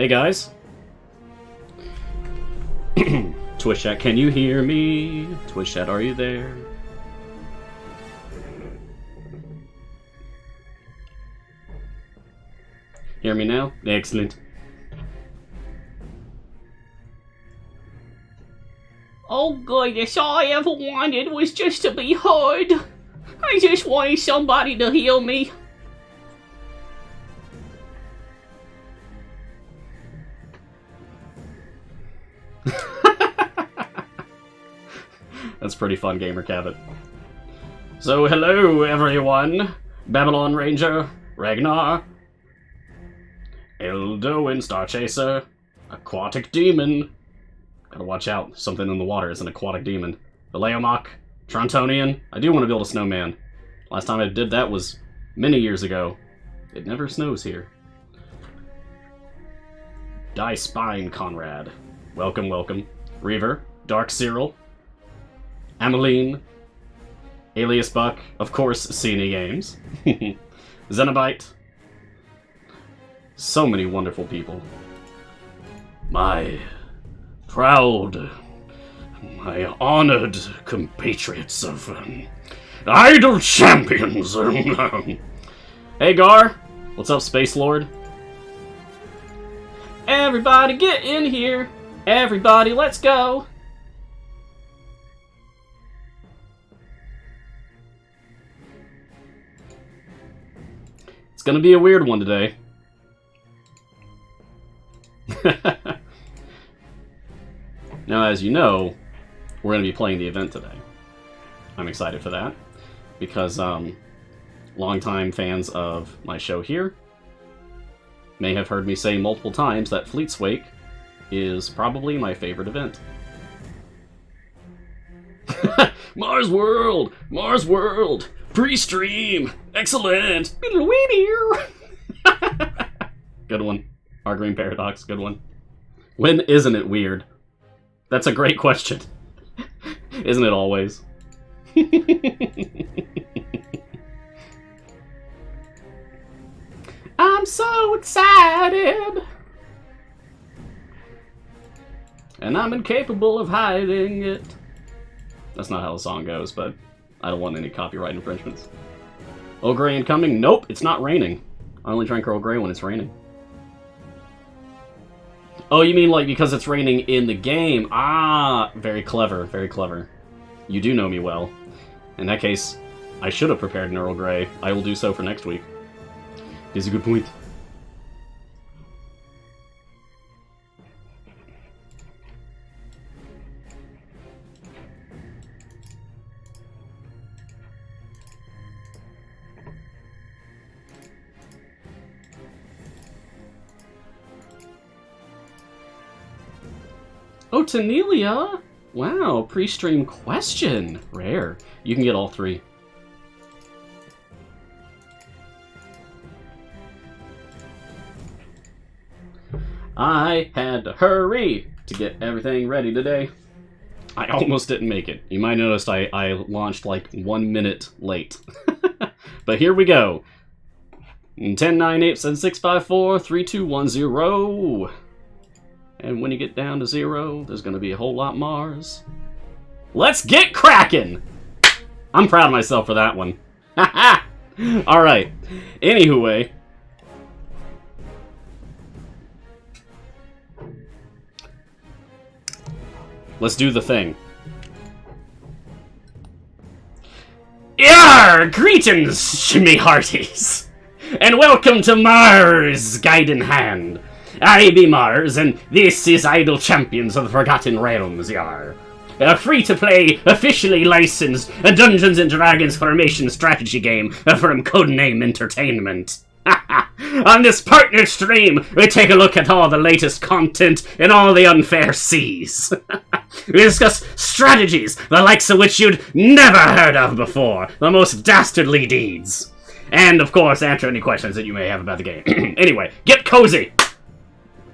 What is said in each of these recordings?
Hey guys. Twitch chat, can you hear me? Twitch chat, are you there? Hear me now? Excellent. Oh goodness, all I ever wanted was just to be heard. I just wanted somebody to heal me. That's pretty fun, Gamer Cabot. So, hello everyone. Babylon Ranger, Ragnar, Eldoin, Star Chaser, Aquatic Demon. Gotta watch out, something in the water is an aquatic demon. The Leomach, Trontonian. I do want to build a snowman. Last time I did that was many years ago. It never snows here. Die Spine Conrad. Welcome, welcome. Reaver, Dark Cyril, Ameline, Alias Buck, of course, CNE Games, Zenobite. So many wonderful people. My proud, my honored compatriots of Idle Champions. Hey Gar, what's up, Space Lord? Everybody get in here. Everybody, let's go. It's gonna be a weird one today. Now, as you know, we're gonna be playing the event today. I'm excited for that, because longtime fans of my show here may have heard me say multiple times that Fleet's Wake is probably my favorite event. Mars World! Mars World! Pre-stream! Excellent! Good one. Our Green Paradox, good one. When isn't it weird? That's a great question. Isn't it always? I'm so excited. And I'm incapable of hiding it. That's not how the song goes, but I don't want any copyright infringements. Earl Grey incoming? Nope, it's not raining. I only drink Earl Grey when it's raining. Oh, you mean like because it's raining in the game? Ah, very clever, very clever. You do know me well. In that case, I should have prepared an Earl Grey. I will do so for next week. It's a good point. Oh, Tanelia! Wow, pre-stream question. Rare. You can get all three. I had to hurry to get everything ready today. I almost didn't make it. You might notice I launched like 1 minute late. But here we go. 10, 9, 8, 7, 6, 5, 4, 3, 2, 1, 0. And when you get down to 0, there's going to be a whole lot Mars. Let's get cracking! I'm proud of myself for that one. Haha! Alright. Anywho. Let's do the thing. Yar! Greetings, me hearties! And welcome to Mars Guiding Hand. I be Mars, and this is Idle Champions of the Forgotten Realms, yar. A free-to-play, officially licensed Dungeons & Dragons formation strategy game from Codename Entertainment. On this partner stream, we take a look at all the latest content in all the unfair seas. We discuss strategies, the likes of which you'd never heard of before, the most dastardly deeds. And, of course, answer any questions that you may have about the game. Anyway, get cozy!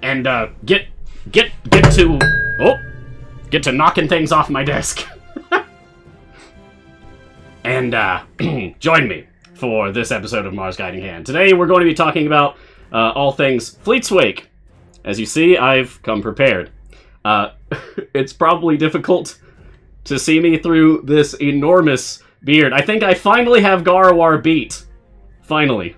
And, get to knocking things off my desk. And, join me for this episode of Mars Guiding Hand. Today we're going to be talking about all things Fleet's Wake. As you see, I've come prepared. It's probably difficult to see me through this enormous beard. I think I finally have Garwar beat. Finally.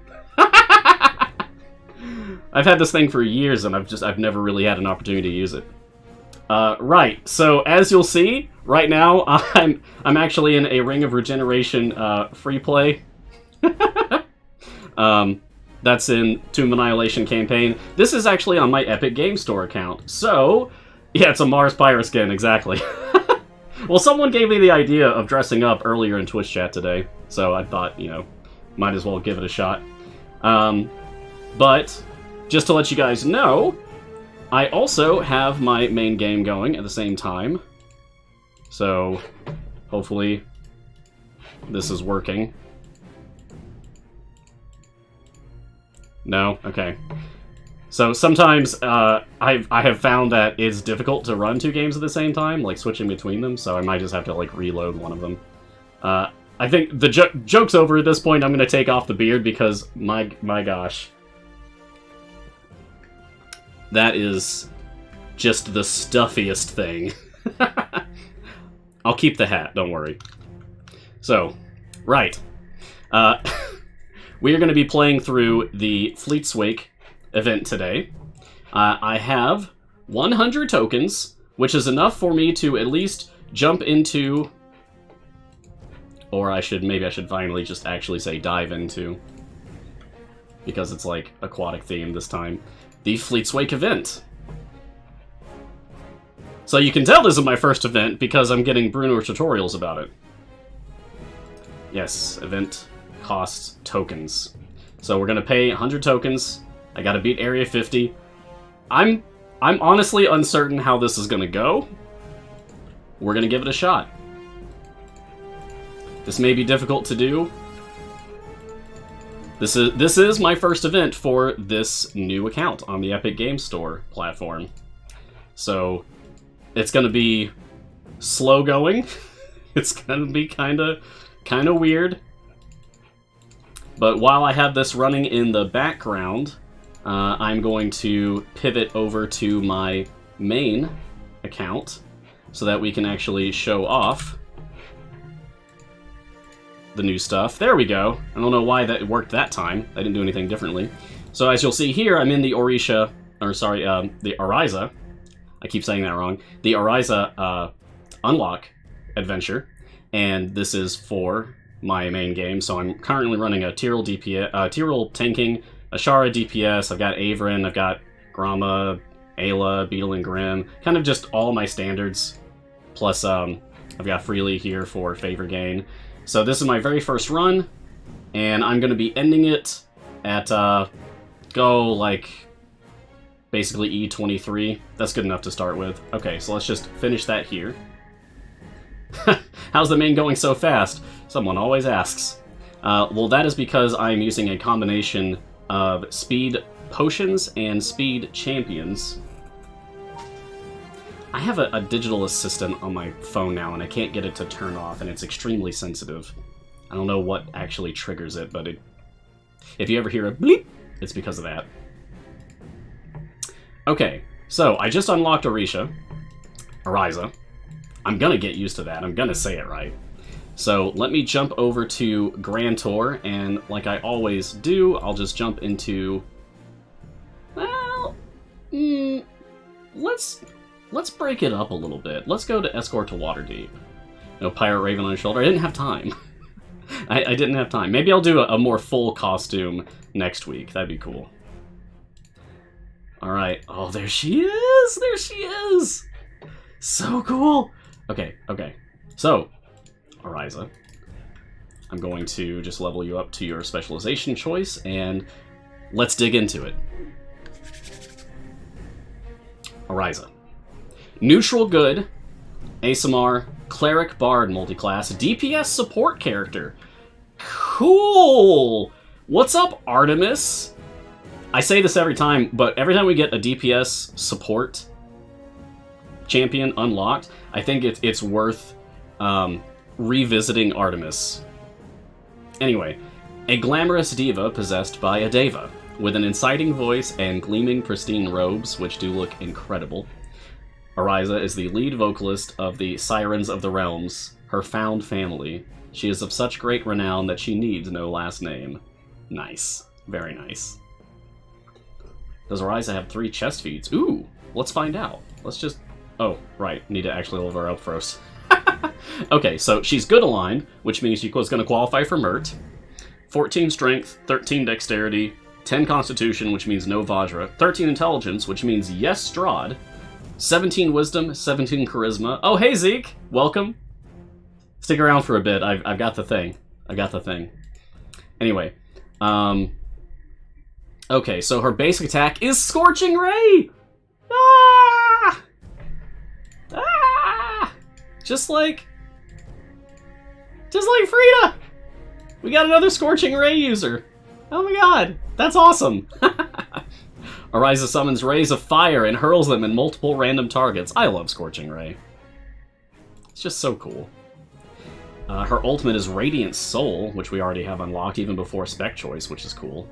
I've had this thing for years, and I've never really had an opportunity to use it. Right, so as you'll see, right now, I'm actually in a Ring of Regeneration free play. That's in Tomb Annihilation campaign. This is actually on my Epic Game Store account. So, yeah, it's a Mars Pyre skin, exactly. Well, someone gave me the idea of dressing up earlier in Twitch chat today, so I thought, you know, might as well give it a shot. But, just to let you guys know, I also have my main game going at the same time. So, hopefully, this is working. No? Okay. So sometimes I have found that it's difficult to run 2 games at the same time, like switching between them, so I might just have to like reload one of them. I think the joke's over at this point. I'm going to take off the beard because my gosh. That is just the stuffiest thing. I'll keep the hat, don't worry. So, right. We are going to be playing through the Feats event today. I have 100 tokens, which is enough for me to at least jump into, or maybe I should finally just actually say dive into, because it's like aquatic theme this time, the Feats event. So you can tell this is my first event because I'm getting Bruno tutorials about it. Yes, event costs tokens. So we're gonna pay 100 tokens. I gotta beat Area 50. I'm honestly uncertain how this is gonna go. We're gonna give it a shot. This may be difficult to do. This is my first event for this new account on the Epic Game Store platform. So it's gonna be slow going. It's gonna be kinda weird. But while I have this running in the background, I'm going to pivot over to my main account so that we can actually show off the new stuff. There we go. I don't know why that worked that time. I didn't do anything differently. So as you'll see here, I'm in the the Ariza. I keep saying that wrong. The Ariza Unlock adventure, and this is for my main game. So I'm currently running a Tyral DPS, Tyral tanking, Ashara DPS. I've got Averin, I've got Grama, Ayla, Beetle, and Grim. Kind of just all my standards. Plus, I've got Freely here for favor gain. So this is my very first run, and I'm going to be ending it at, basically E23. That's good enough to start with. Okay, so let's just finish that here. How's the main going so fast? Someone always asks. Well, that is because I'm using a combination of speed potions and speed champions. I have a digital assistant on my phone now, and I can't get it to turn off, and it's extremely sensitive. I don't know what actually triggers it, but if you ever hear a bleep, it's because of that. Okay, so I just unlocked Ariza. I'm gonna get used to that. I'm gonna say it right. So let me jump over to Grand Tour, and like I always do, I'll just jump into... Well... Let's break it up a little bit. Let's go to Escort to Waterdeep. No Pirate Raven on his shoulder. I didn't have time. I didn't have time. Maybe I'll do a more full costume next week. That'd be cool. Alright. Oh, there she is! There she is! So cool! Okay. So, Ariza, I'm going to just level you up to your specialization choice, and let's dig into it. Ariza. Neutral good, ASMR, Cleric Bard multiclass, DPS support character. Cool! What's up, Artemis? I say this every time, but every time we get a DPS support champion unlocked, I think it's worth revisiting Artemis. Anyway, a glamorous diva possessed by a deva. With an inciting voice and gleaming pristine robes, which do look incredible, Ariza is the lead vocalist of the Sirens of the Realms, her found family. She is of such great renown that she needs no last name. Nice. Very nice. Does Ariza have 3 chest feats? Ooh, let's find out. Let's just... Oh, right. Need to actually level her up first. Okay, so she's good aligned, which means she was going to qualify for Mert. 14 strength, 13 dexterity, 10 constitution, which means no Vajra, 13 intelligence, which means yes Strahd, 17 wisdom, 17 charisma. Oh, hey Zeke! Welcome. Stick around for a bit. I've got the thing. I got the thing. Anyway, okay, so her basic attack is Scorching Ray! Ah! Ah! Just like Frida! We got another Scorching Ray user. Oh my god, that's awesome! Ariza summons rays of fire and hurls them in multiple random targets. I love Scorching Ray. It's just so cool. Her ultimate is Radiant Soul, which we already have unlocked even before Spec Choice, which is cool.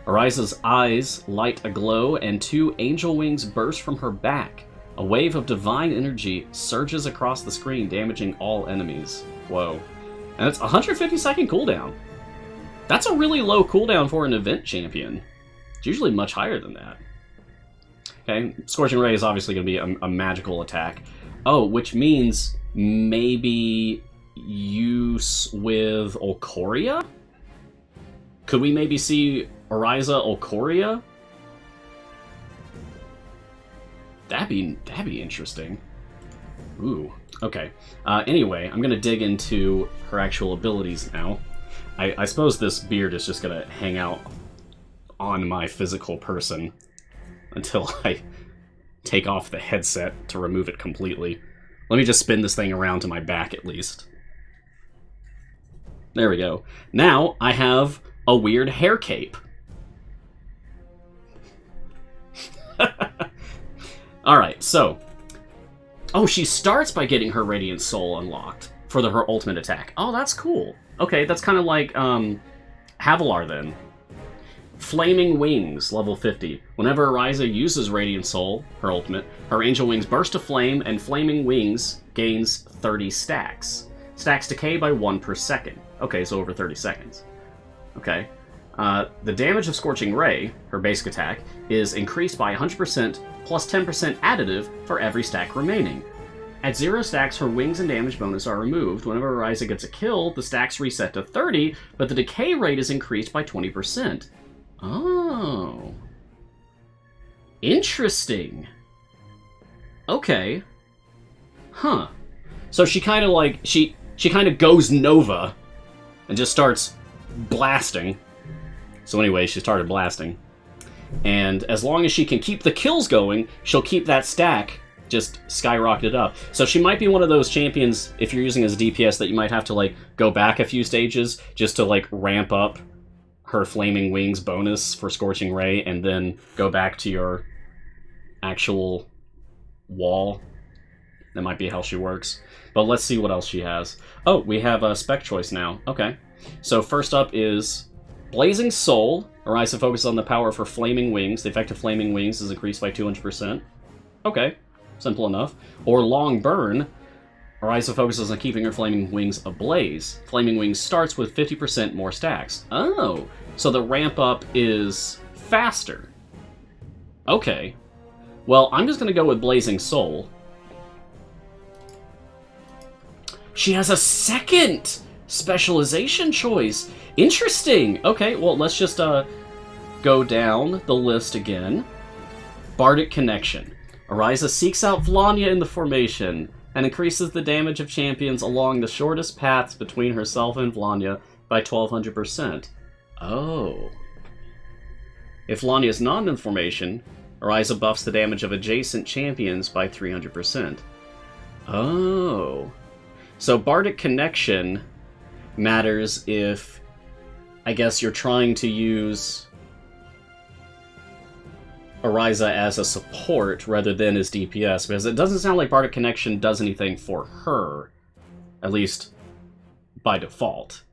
Ariza's eyes light aglow and 2 angel wings burst from her back. A wave of divine energy surges across the screen, damaging all enemies. Whoa. And it's 150-second cooldown. That's a really low cooldown for an event champion. It's usually much higher than that. Okay, Scorching Ray is obviously going to be a magical attack. Oh, which means maybe use with Olcoria? Could we maybe see Ariza Olcoria? That'd be interesting. Ooh, okay. Anyway, I'm going to dig into her actual abilities now. I suppose this beard is just going to hang out on my physical person until I take off the headset to remove it completely. Let me just spin this thing around to my back at least. There we go. Now I have a weird hair cape. Alright, so... Oh, she starts by getting her Radiant Soul unlocked for her ultimate attack. Oh, that's cool. Okay, that's kind of like Havilar then. Flaming Wings, level 50. Whenever Ariza uses Radiant Soul, her ultimate, her angel wings burst to flame, and Flaming Wings gains 30 stacks. Stacks decay by 1 per second. Okay, so over 30 seconds. Okay. The damage of Scorching Ray, her basic attack, is increased by 100% plus 10% additive for every stack remaining. At 0 stacks, her wings and damage bonus are removed. Whenever Ariza gets a kill, the stacks reset to 30, but the decay rate is increased by 20%. Oh. Interesting. Okay. Huh. So she kind of like, she kind of goes Nova and just starts blasting. So anyway, she started blasting. And as long as she can keep the kills going, she'll keep that stack just skyrocketed up. So she might be one of those champions, if you're using as DPS, that you might have to like go back a few stages just to like ramp up her Flaming Wings bonus for Scorching Ray and then go back to your actual wall. That might be how she works. But let's see what else she has. Oh, we have a spec choice now. Okay. So first up is Blazing Soul. Ariza focuses on the power of her Flaming Wings. The effect of Flaming Wings is increased by 200%. Okay. Simple enough. Or Long Burn. Ariza focuses on keeping her Flaming Wings ablaze. Flaming Wings starts with 50% more stacks. Oh, so the ramp up is faster. Okay. Well, I'm just going to go with Blazing Soul. She has a second specialization choice. Interesting. Okay, well, let's just go down the list again. Bardic Connection. Ariza seeks out Vlanya in the formation and increases the damage of champions along the shortest paths between herself and Vlanya by 1200%. Oh. If Vlanya is not in formation, Ariza buffs the damage of adjacent champions by 300%. Oh. So Bardic Connection matters if, I guess, you're trying to use Ariza as a support rather than as DPS, because it doesn't sound like Bardic Connection does anything for her, at least by default.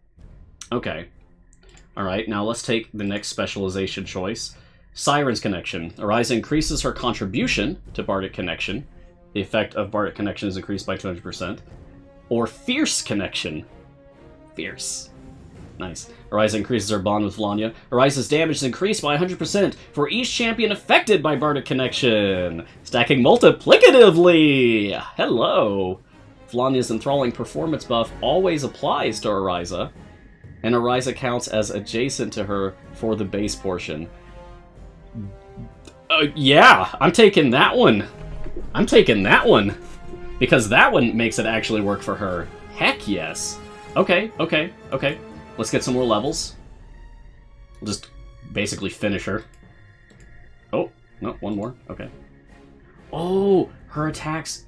Okay. Alright, now let's take the next specialization choice. Siren's Connection. Ariza increases her contribution to Bardic Connection. The effect of Bardic Connection is increased by 200%. Or Fierce Connection. Fierce. Nice. Ariza increases her bond with Vlania. Ariza's damage is increased by 100% for each champion affected by Bardic Connection. Stacking multiplicatively! Hello! Vlania's enthralling performance buff always applies to Ariza, and Ariza counts as adjacent to her for the base portion. Yeah, I'm taking that one. I'm taking that one. Because that one makes it actually work for her. Heck yes. Okay. Let's get some more levels. We'll just basically finish her. Oh, no, one more. Okay. Oh, her attacks...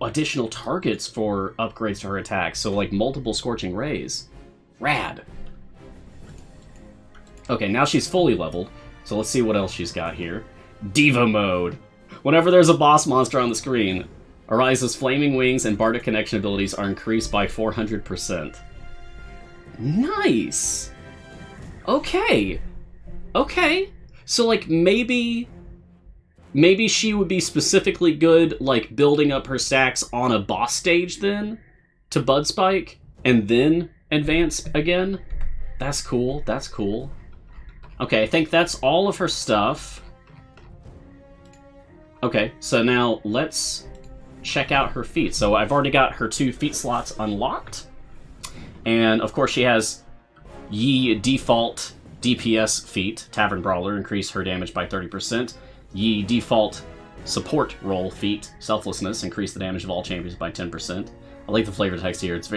additional targets for upgrades to her attacks. So, like, multiple Scorching Rays. Rad. Okay, now she's fully leveled. So let's see what else she's got here. Diva Mode. Whenever there's a boss monster on the screen, Ariza's Flaming Wings and Bardic Connection abilities are increased by 400%. Nice! Okay. So, like, maybe she would be specifically good, like, building up her stacks on a boss stage then, to Bud Spike, and then advance again? That's cool. Okay, I think that's all of her stuff. Okay, so now let's check out her feats. So I've already got her 2 feat slots unlocked. And, of course, she has Yi default DPS feat, Tavern Brawler, increase her damage by 30%. Yi default support role feat, Selflessness, increase the damage of all champions by 10%. I like the flavor text here. It's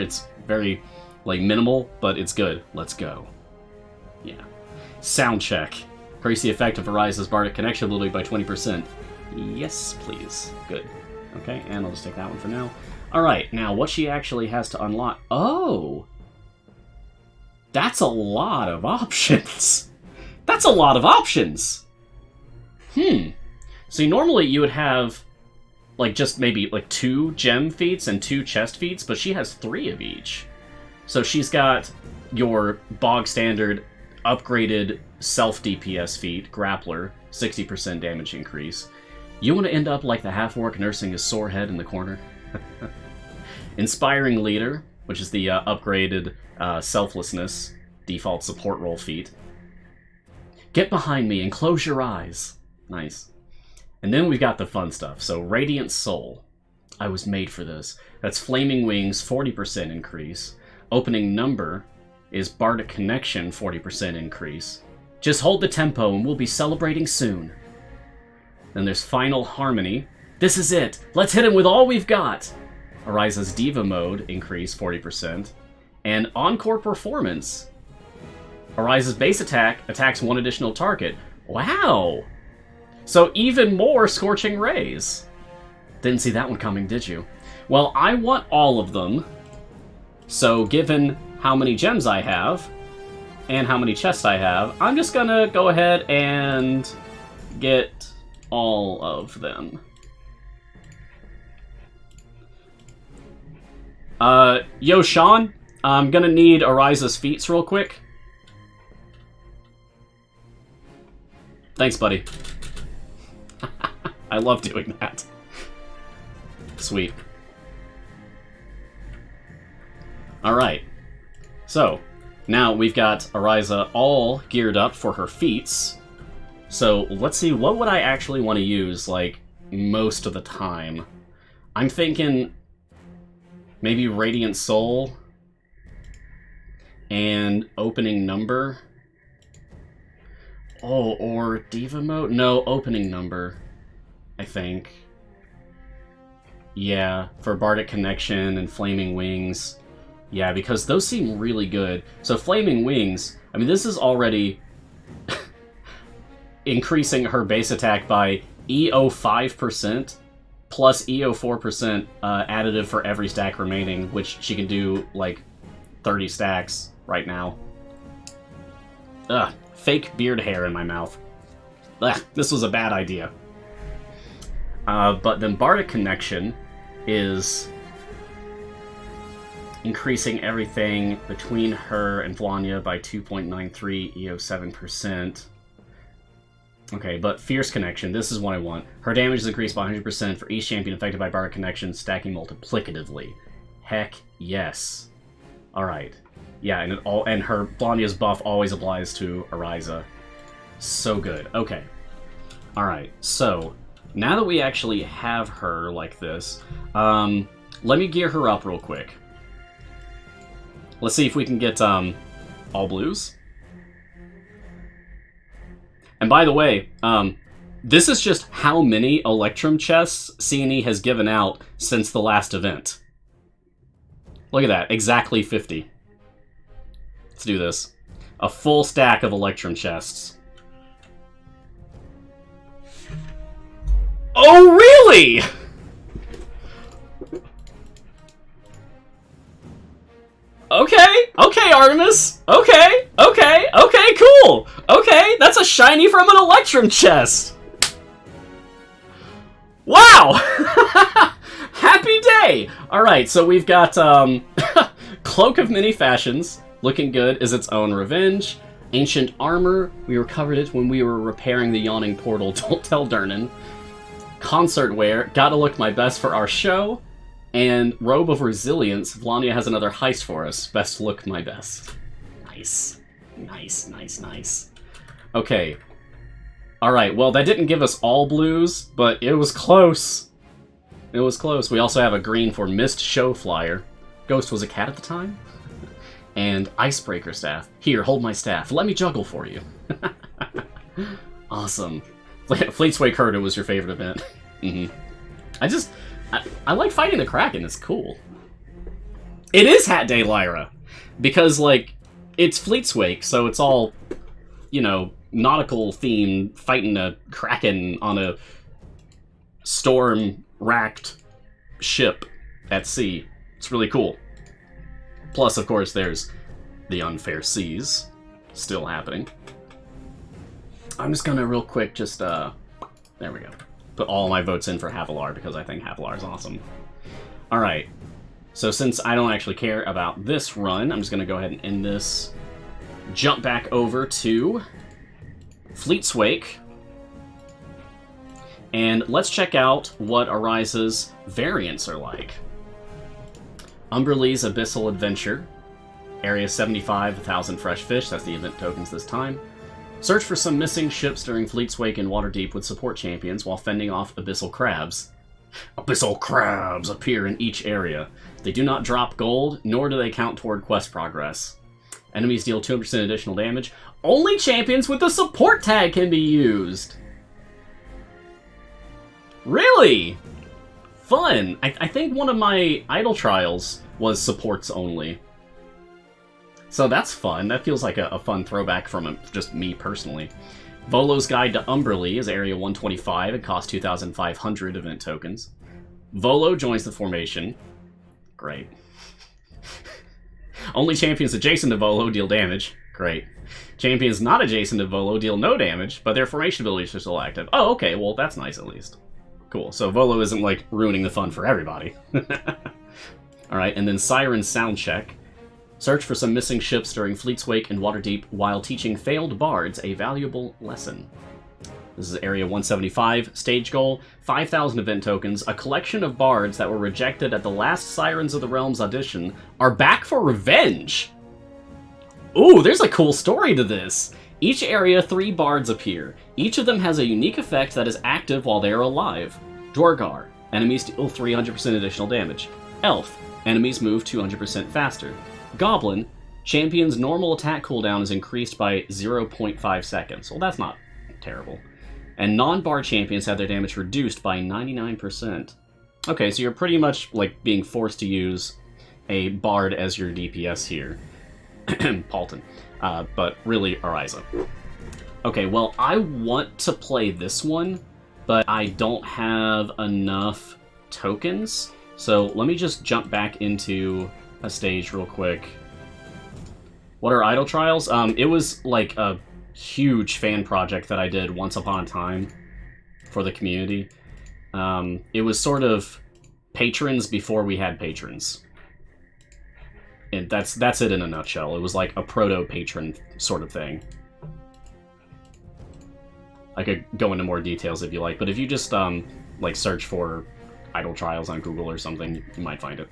very, like, minimal, but it's good. Let's go. Yeah. Sound check. Increase the effect of Ariza's Bardic Connection ability by 20%. Yes, please. Good. Okay, and I'll just take that one for now. Alright, now what she actually has to unlock... Oh! That's a lot of options! That's a lot of options! So normally you would have, like, just maybe, like, 2 gem feats and 2 chest feats, but she has 3 of each. So she's got your bog standard upgraded self-DPS feat, Grappler, 60% damage increase. You want to end up like the half-orc nursing his sore head in the corner? Inspiring Leader, which is the upgraded Selflessness default support role feat. Get behind me and close your eyes. Nice. And then we've got the fun stuff. So Radiant Soul. I was made for this. That's Flaming Wings, 40% increase. Opening Number is Bardic Connection, 40% increase. Just hold the tempo and we'll be celebrating soon. Then there's Final Harmony. This is it! Let's hit him with all we've got! Ariza's Diva Mode, increase 40%. And Encore Performance. Ariza's base attack attacks 1 additional target. Wow! So even more Scorching Rays. Didn't see that one coming, did you? Well, I want all of them. So given how many gems I have, and how many chests I have, I'm just gonna go ahead and get all of them. Yo, Sean, I'm gonna need Ariza's feats real quick. Thanks, buddy. I love doing that. Sweet. Alright. So, now we've got Ariza all geared up for her feats. So, let's see, what would I actually want to use, like, most of the time? I'm thinking maybe Radiant Soul and Opening Number. Oh, or Diva Mode? No, Opening Number, I think. Yeah, for Bardic Connection and Flaming Wings. Yeah, because those seem really good. So Flaming Wings, I mean, this is already increasing her base attack by EO 5% plus EO 4% additive for every stack remaining, which she can do, like, 30 stacks right now. Ugh, fake beard hair in my mouth. Ugh, this was a bad idea. But then Bardic Connection is increasing everything between her and Vlania by 2.93 EO 7%. Okay, but Fierce Connection, this is what I want. Her damage is increased by 100% for each champion affected by Bard Connection, stacking multiplicatively. Heck yes. Alright. Yeah, and her Blondia's buff always applies to Ariza. So good. Okay. Alright, so now that we actually have her like this, let me gear her up real quick. Let's see if we can get all blues. And by the way, this is just how many Electrum chests C&E has given out since the last event. Look at that, exactly 50. Let's do this. A full stack of Electrum chests. Oh, really?! Okay, Artemis. Okay, cool. Okay, that's a shiny from an Electrum chest. Wow! Happy day! Alright, so we've got, Cloak of Many Fashions, looking good, is its own revenge. Ancient Armor, we recovered it when we were repairing the Yawning Portal, don't tell Durnan. Concert Wear, gotta look my best for our show. And Robe of Resilience, Vlania has another heist for us. Best look my best. Nice. Nice. Okay. Alright, well that didn't give us all blues, but it was close. It was close. We also have a green for Mist Show Flyer. Ghost was a cat at the time. And Icebreaker Staff. Here, hold my staff. Let me juggle for you. Awesome. Fleetsway Curta was your favorite event. I like fighting the Kraken, it's cool. It is Hat Day Lyra, because, like, it's Fleetswake, so it's all, you know, nautical themed, fighting a Kraken on a storm-racked ship at sea. It's really cool. Plus, of course, there's the Unfair Seas still happening. I'm just gonna real quick just, there we go. Put all my votes in for Havilar because I think Havilar is awesome. Alright, so since I don't actually care about this run, I'm just going to go ahead and end this. Jump back over to Fleetswake. And let's check out what Ariza's variants are like. Umberlee's Abyssal Adventure. Area 75, 1,000 fresh fish, that's the event tokens this time. Search for some missing ships during Fleetswake and Waterdeep with support champions while fending off abyssal crabs. Abyssal crabs appear in each area. They do not drop gold, nor do they count toward quest progress. Enemies deal 200% additional damage. Only champions with the support tag can be used! Really? Fun! I think one of my idle trials was supports only. So that's fun. That feels like a fun throwback from just me personally. Volo's Guide to Umberlee is Area 125. It costs 2,500 event tokens. Volo joins the formation. Great. Only champions adjacent to Volo deal damage. Great. Champions not adjacent to Volo deal no damage, but their formation abilities are still active. Oh, okay. Well, that's nice at least. Cool. So Volo isn't, like, ruining the fun for everybody. Alright, and then Siren's Sound Check. Search for some missing ships during Fleetswake and Waterdeep while teaching failed bards a valuable lesson. This is Area 175. Stage goal, 5,000 event tokens. A collection of bards that were rejected at the last Sirens of the Realms audition are back for revenge! Ooh, there's a cool story to this! Each area, 3 bards appear. Each of them has a unique effect that is active while they are alive. Dwargar. Enemies deal 300% additional damage. Elf. Enemies move 200% faster. Goblin, champion's normal attack cooldown is increased by 0.5 seconds. Well, that's not terrible. And non-bard champions have their damage reduced by 99%. Okay, so you're pretty much, like, being forced to use a bard as your DPS here. Paulton. But really, Ariza. Okay, well, I want to play this one, but I don't have enough tokens. So let me just jump back into a stage real quick. What are Idle Trials? It was like a huge fan project that I did once upon a time for the community. It was sort of patrons before we had patrons. And that's it in a nutshell. It was like a proto-patron sort of thing. I could go into more details if you like, but if you just like search for idle trials on Google or something, you might find it.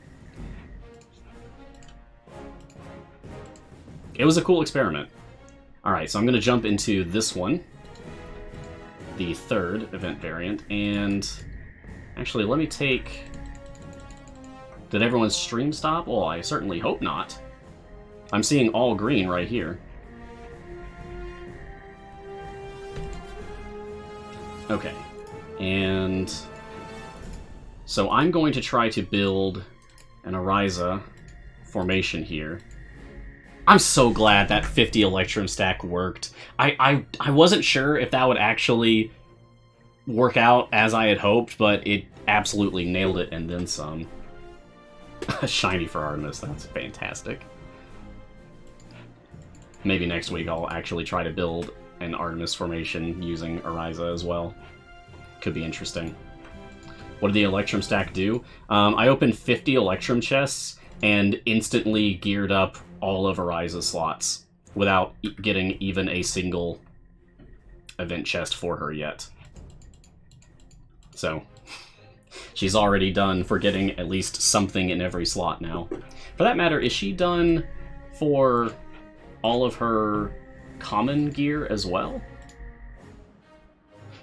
It was a cool experiment. Alright, so I'm going to jump into this one, the third event variant, and actually let me take... Did everyone's stream stop? Well, I certainly hope not. I'm seeing all green right here. Okay, and so I'm going to try to build an Ariza formation here. I'm so glad that 50 Electrum stack worked. I wasn't sure if that would actually work out as I had hoped, but it absolutely nailed it and then some. Shiny for Artemis, that's fantastic. Maybe next week I'll actually try to build an Artemis formation using Ariza as well. Could be interesting. What did the Electrum stack do? I opened 50 Electrum chests and instantly geared up all of Ariza's slots without getting even a single event chest for her yet. So, she's already done for getting at least something in every slot now. For that matter, is she done for all of her common gear as well?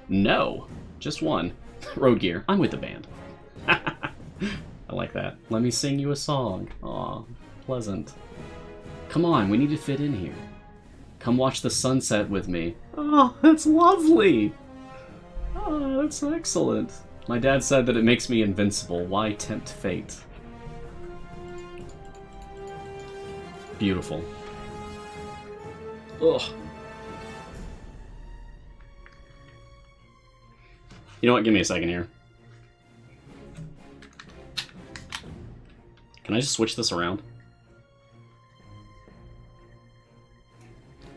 No, just one. Road gear. I'm with the band. I like that. Let me sing you a song. Aw, pleasant. Come on, we need to fit in here. Come watch the sunset with me. Oh, that's lovely. Oh, that's excellent. My dad said that it makes me invincible. Why tempt fate? Beautiful. Ugh. You know what? Give me a second here. Can I just switch this around?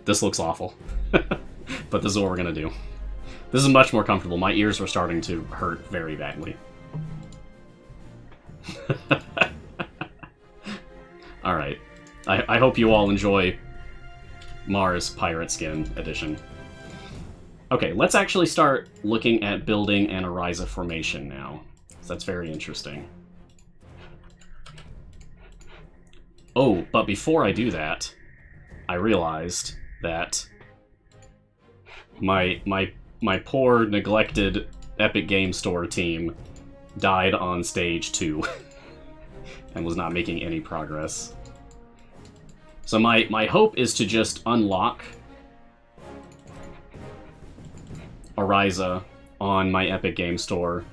This looks awful. But this is what we're gonna do. This is much more comfortable. My ears were starting to hurt very badly. Alright. I hope you all enjoy Mars Pirate Skin Edition. Okay, let's actually start looking at building an Ariza formation now. So that's very interesting. Oh, but before I do that, I realized that my poor, neglected Epic Game Store team died on stage 2 and was not making any progress. So my hope is to just unlock Ariza on my Epic Game Store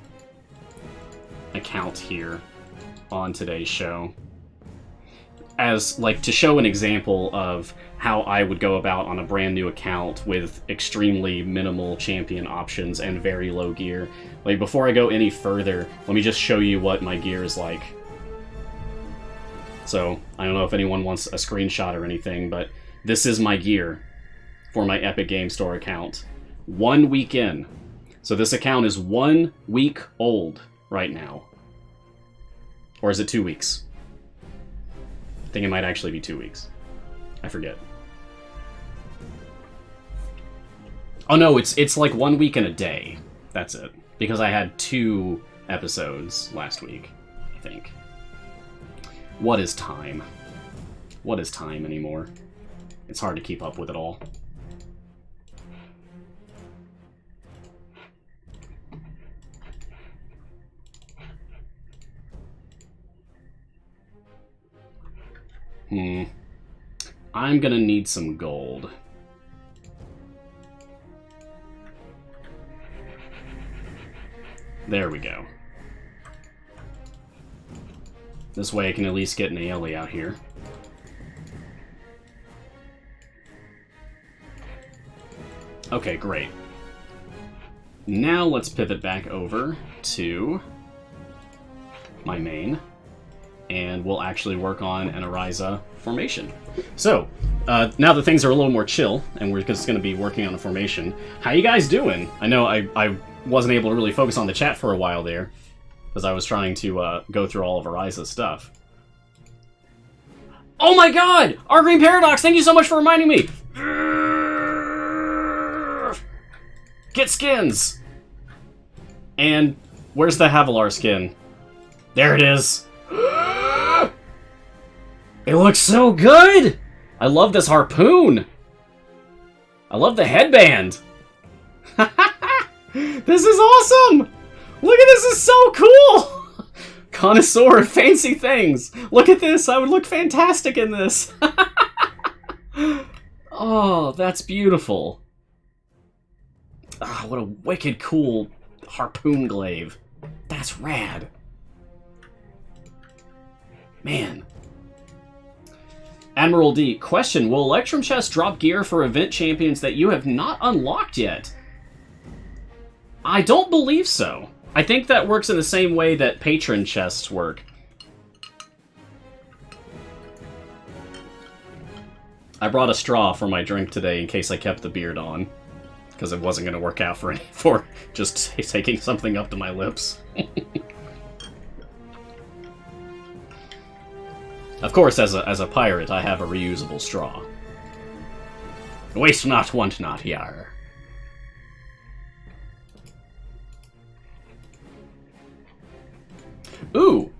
account here on today's show. As, like, to show an example of how I would go about on a brand new account with extremely minimal champion options and very low gear. Like, before I go any further, let me just show you what my gear is like. So, I don't know if anyone wants a screenshot or anything, but this is my gear for my Epic Game Store account. 1 week in. So this account is 1 week old right now. Or is it 2 weeks? I think it might actually be 2 weeks. I forget. Oh no, it's like 1 week and a day. That's it. Because I had 2 episodes last week, I think. What is time? What is time anymore? It's hard to keep up with it all. I'm gonna need some gold. There we go. This way I can at least get an Aeoli out here. Okay, great. Now let's pivot back over to my main, and we'll actually work on an Ariza formation. So, now that things are a little more chill, and we're just going to be working on a formation, how you guys doing? I know I wasn't able to really focus on the chat for a while there, because I was trying to go through all of Ariza's stuff. Oh my god! Our Green Paradox, thank you so much for reminding me! Get skins! And where's the Havilar skin? There it is. It looks so good! I love this harpoon! I love the headband! This is awesome! Look at this, is so cool! Connoisseur of fancy things! Look at this, I would look fantastic in this! Oh, that's beautiful. Ah, what a wicked cool harpoon glaive. That's rad. Man. Admiral D, question, will Electrum chests drop gear for event champions that you have not unlocked yet? I don't believe so. I think that works in the same way that patron chests work. I brought a straw for my drink today in case I kept the beard on, because it wasn't going to work out for just taking something up to my lips. Of course, as a pirate, I have a reusable straw. Waste not, want not, yar. Ooh!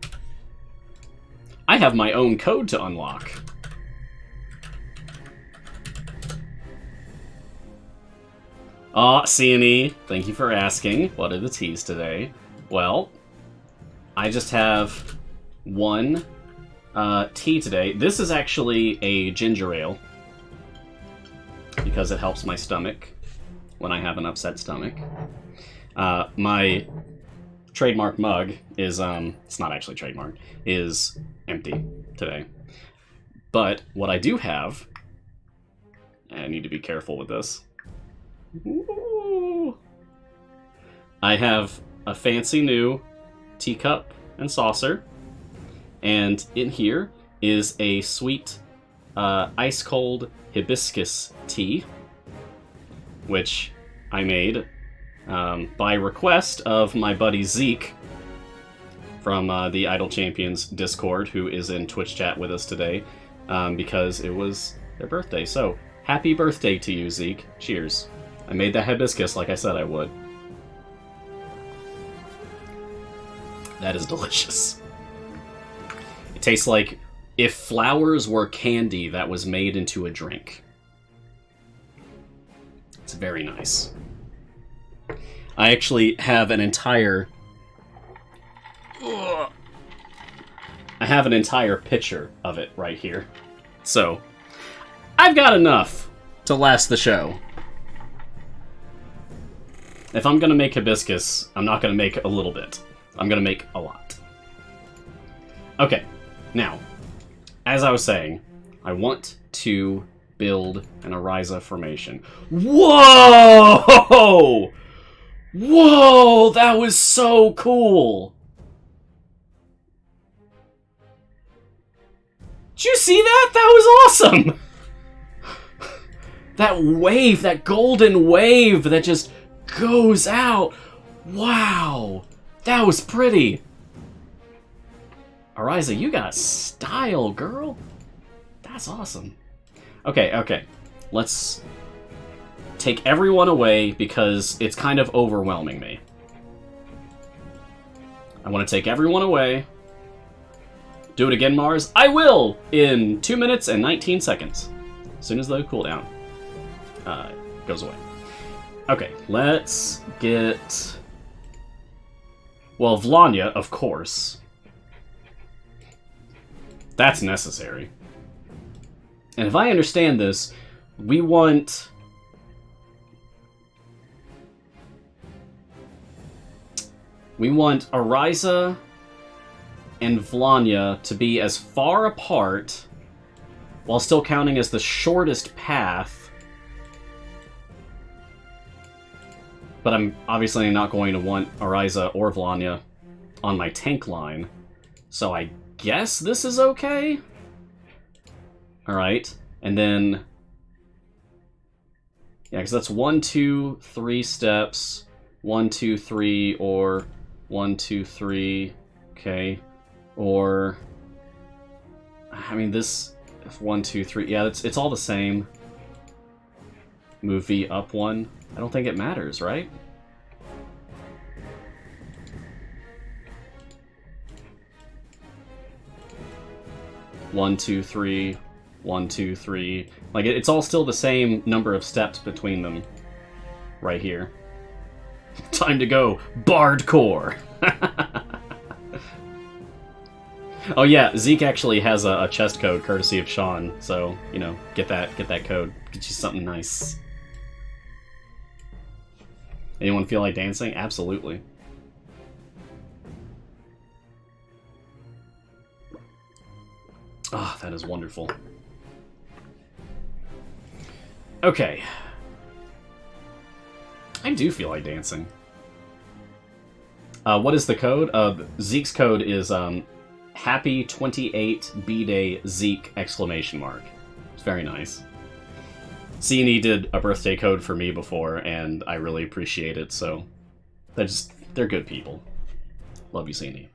I have my own code to unlock. C&E, thank you for asking. What are the teas today? Well, I just have one tea today. This is actually a ginger ale, because it helps my stomach when I have an upset stomach. My trademark mug is, it's not actually trademarked, is empty today. But what I do have, and I need to be careful with this, ooh, I have a fancy new teacup and saucer, and in here is a sweet ice-cold hibiscus tea, which I made by request of my buddy Zeke from the Idle Champions Discord, who is in Twitch chat with us today, because it was their birthday. So, happy birthday to you, Zeke. Cheers. I made that hibiscus like I said I would. That is delicious. It tastes like if flowers were candy that was made into a drink. It's very nice. I actually have an entire... I have an entire pitcher of it right here. So, I've got enough to last the show. If I'm gonna make hibiscus, I'm not gonna make a little bit. I'm gonna make a lot. Okay, now, as I was saying, I want to build an Ariza formation. Whoa! Whoa, that was so cool! Did you see that? That was awesome! That wave, that golden wave that just goes out. Wow, that was pretty. Ariza, you got style, girl. That's awesome. Okay. Let's take everyone away because it's kind of overwhelming me. I want to take everyone away. Do it again, Mars? I will! In 2 minutes and 19 seconds. As soon as the cooldown goes away. Okay, let's get... well, Vlanya, of course. That's necessary. And if I understand this, we want... Ariza and Vlanya to be as far apart, while still counting as the shortest path. But I'm obviously not going to want Ariza or Vlanya on my tank line. So I guess this is okay? Alright, and then... yeah, because that's 1, 2, 3 steps. 1, 2, 3, or 1, 2, 3. Okay. Or... I mean, this 1, 2, 3. Yeah, it's all the same. Move V up 1. I don't think it matters, right? One, two, three. 1, 2, 3. Like, it's all still the same number of steps between them. Right here. Time to go Bardcore! Oh yeah, Zeke actually has a chest code courtesy of Sean, so, you know, get that code. Get you something nice. Anyone feel like dancing? Absolutely. Ah, that is wonderful. Okay. I do feel like dancing. What is the code? Zeke's code is Happy 28 B-Day Zeke ! It's very nice. C&E did a birthday code for me before, and I really appreciate it, so they're good people. Love you, C&E.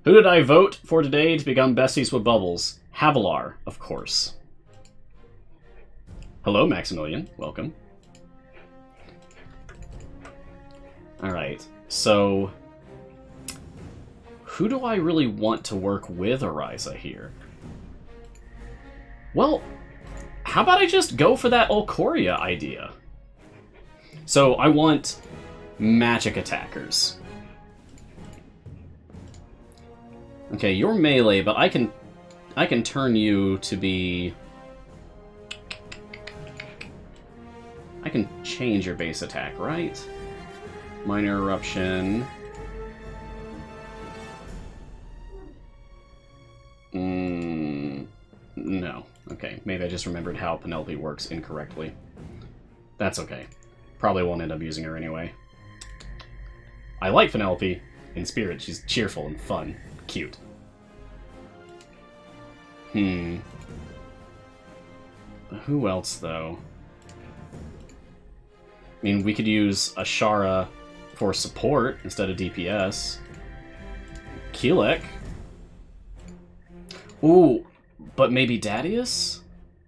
Who did I vote for today to become besties with Bubbles? Havilar, of course. Hello, Maximilian. Welcome. Alright, so who do I really want to work with Ariza here? Well, how about I just go for that Olcoria idea? So I want magic attackers. Okay, you're melee, but I can turn you to be... I can change your base attack, right? Minor Eruption. No. Okay, maybe I just remembered how Penelope works incorrectly. That's okay. Probably won't end up using her anyway. I like Penelope in spirit. She's cheerful and fun. Cute. Who else, though? I mean, we could use Ashara for support instead of DPS. Keelek. Ooh, but maybe Dadius?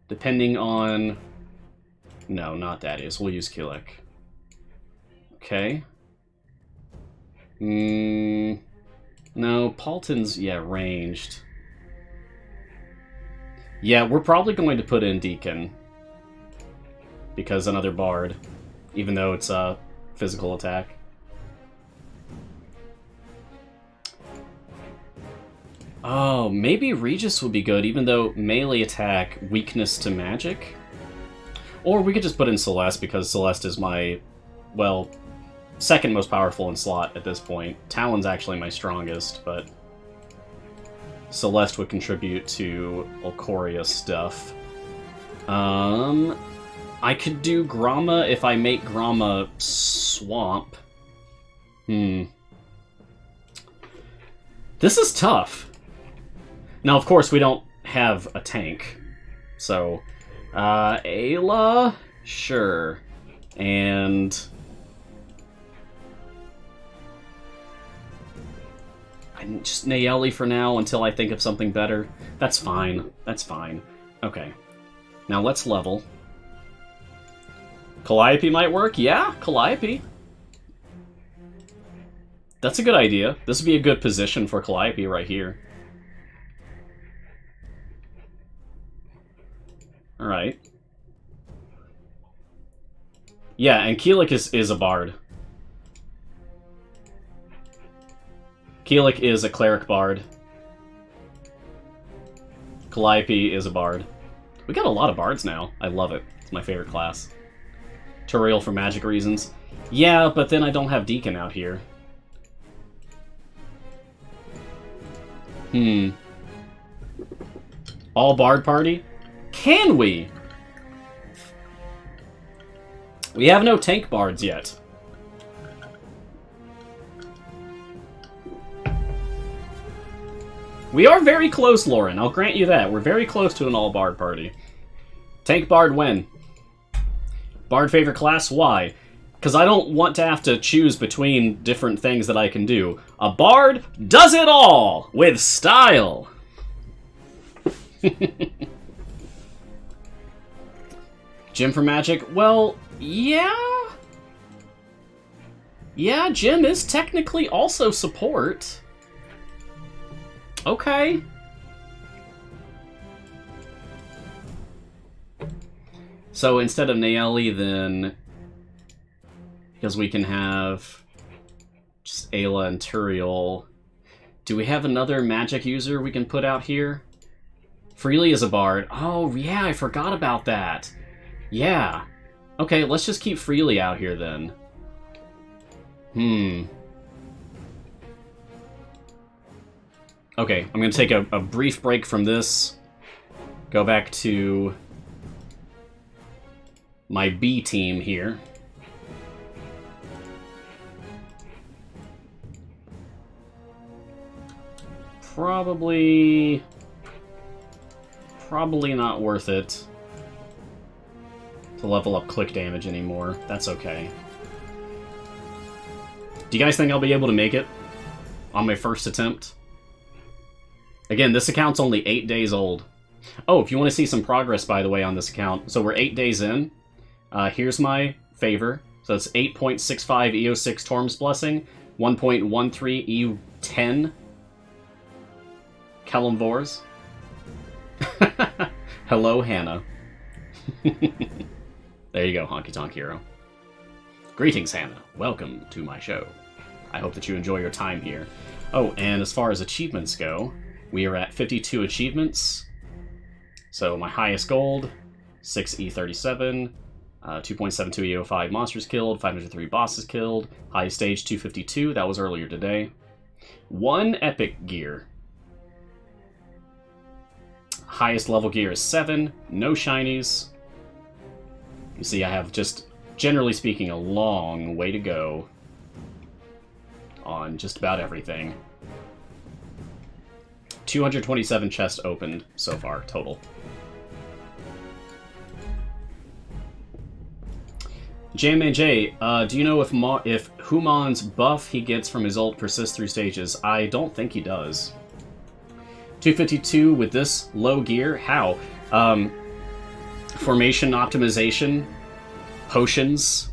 Depending on... No, not Dadius. We'll use Keelek. Okay. No, Paulton's, yeah, ranged. Yeah, we're probably going to put in Deacon. Because another Bard. Even though it's a physical attack. Oh, maybe Regis would be good, even though melee attack, weakness to magic? Or we could just put in Celeste, because Celeste is my, well, second most powerful in slot at this point. Talon's actually my strongest, but Celeste would contribute to Olcoria stuff. I could do Gromma if I make Gromma Swamp. This is tough. Now, of course, we don't have a tank. So, Ayla? Sure. And... just Nayeli for now until I think of something better. That's fine. That's fine. Okay. Now let's level. Calliope might work? Yeah, Calliope. That's a good idea. This would be a good position for Calliope right here. Alright. Yeah, and Keelek is a bard. Keelek is a cleric bard. Calliope is a bard. We got a lot of bards now. I love it. It's my favorite class. Tyral for magic reasons. Yeah, but then I don't have Deacon out here. All bard party? Can we? We have no tank bards yet. We are very close, Lauren. I'll grant you that. We're very close to an all-bard party. Tank bard when? Bard favorite class? Why? Because I don't want to have to choose between different things that I can do. A bard does it all with style. Gym for magic? Well, yeah. Yeah, gym is technically also support. Okay. So instead of Naeli, then, because we can have just Ayla and Tyral, do we have another magic user we can put out here? Freely is a bard. Oh, yeah, I forgot about that. Yeah. Okay, let's just keep Freely out here then. Okay, I'm going to take a brief break from this. Go back to my B team here. Probably not worth it to level up click damage anymore. That's okay. Do you guys think I'll be able to make it on my first attempt? Again, this account's only 8 days old. Oh, if you want to see some progress, by the way, on this account, so we're 8 days in. Here's my favor. So it's 8.65 EO6 Torm's Blessing, 1.13 EU10 Kellum Vors. Hello, Hannah. There you go, Honky Tonk Hero. Greetings, Hannah. Welcome to my show. I hope that you enjoy your time here. Oh, and as far as achievements go, we are at 52 achievements. So my highest gold, 6 E37, 2.72 EO5 monsters killed, 503 bosses killed, highest stage 252, that was earlier today. 1 epic gear. Highest level gear is 7, no shinies. You see, I have just, generally speaking, a long way to go on just about everything. 227 chests opened so far, total. JMAJ, do you know if Human's buff he gets from his ult persists through stages? I don't think he does. 252 with this low gear? How? Formation optimization, potions.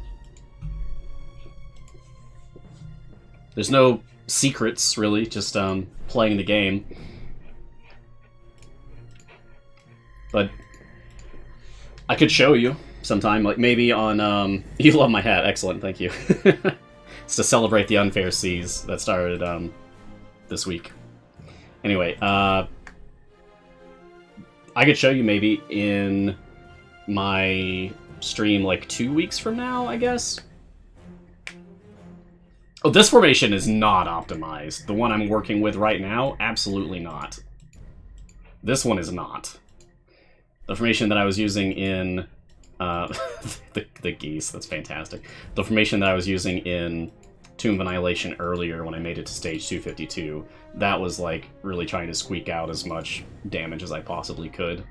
There's no secrets, really, just playing the game. But I could show you sometime, like maybe on... you love my hat, excellent, thank you. It's to celebrate the Unfair Seas that started this week. Anyway, I could show you maybe in my stream like 2 weeks from now, I guess. Oh, this formation is not optimized. The one I'm working with right now, absolutely not. This one is not. The formation that I was using in... the geese, that's fantastic. The formation that I was using in Tomb of Annihilation earlier when I made it to stage 252, that was like really trying to squeak out as much damage as I possibly could.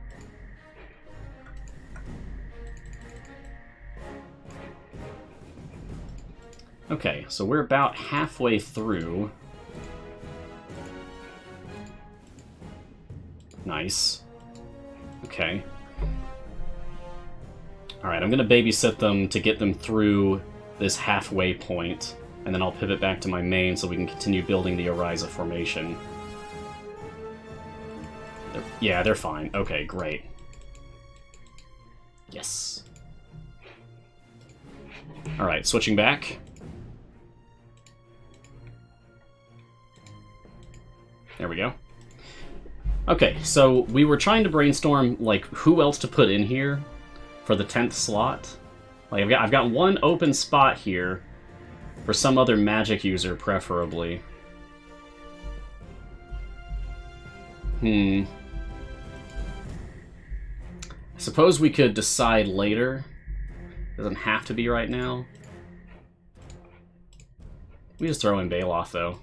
Okay, so we're about halfway through. Nice. Okay. Alright, I'm gonna babysit them to get them through this halfway point, and then I'll pivot back to my main so we can continue building the Oriza formation. Yeah, they're fine. Okay, great. Yes. Alright, switching back. There we go. Okay, so we were trying to brainstorm, like, who else to put in here for the 10th slot. Like, I've got one open spot here for some other magic user, preferably. I suppose we could decide later. Doesn't have to be right now. We just throw in Baloth, though.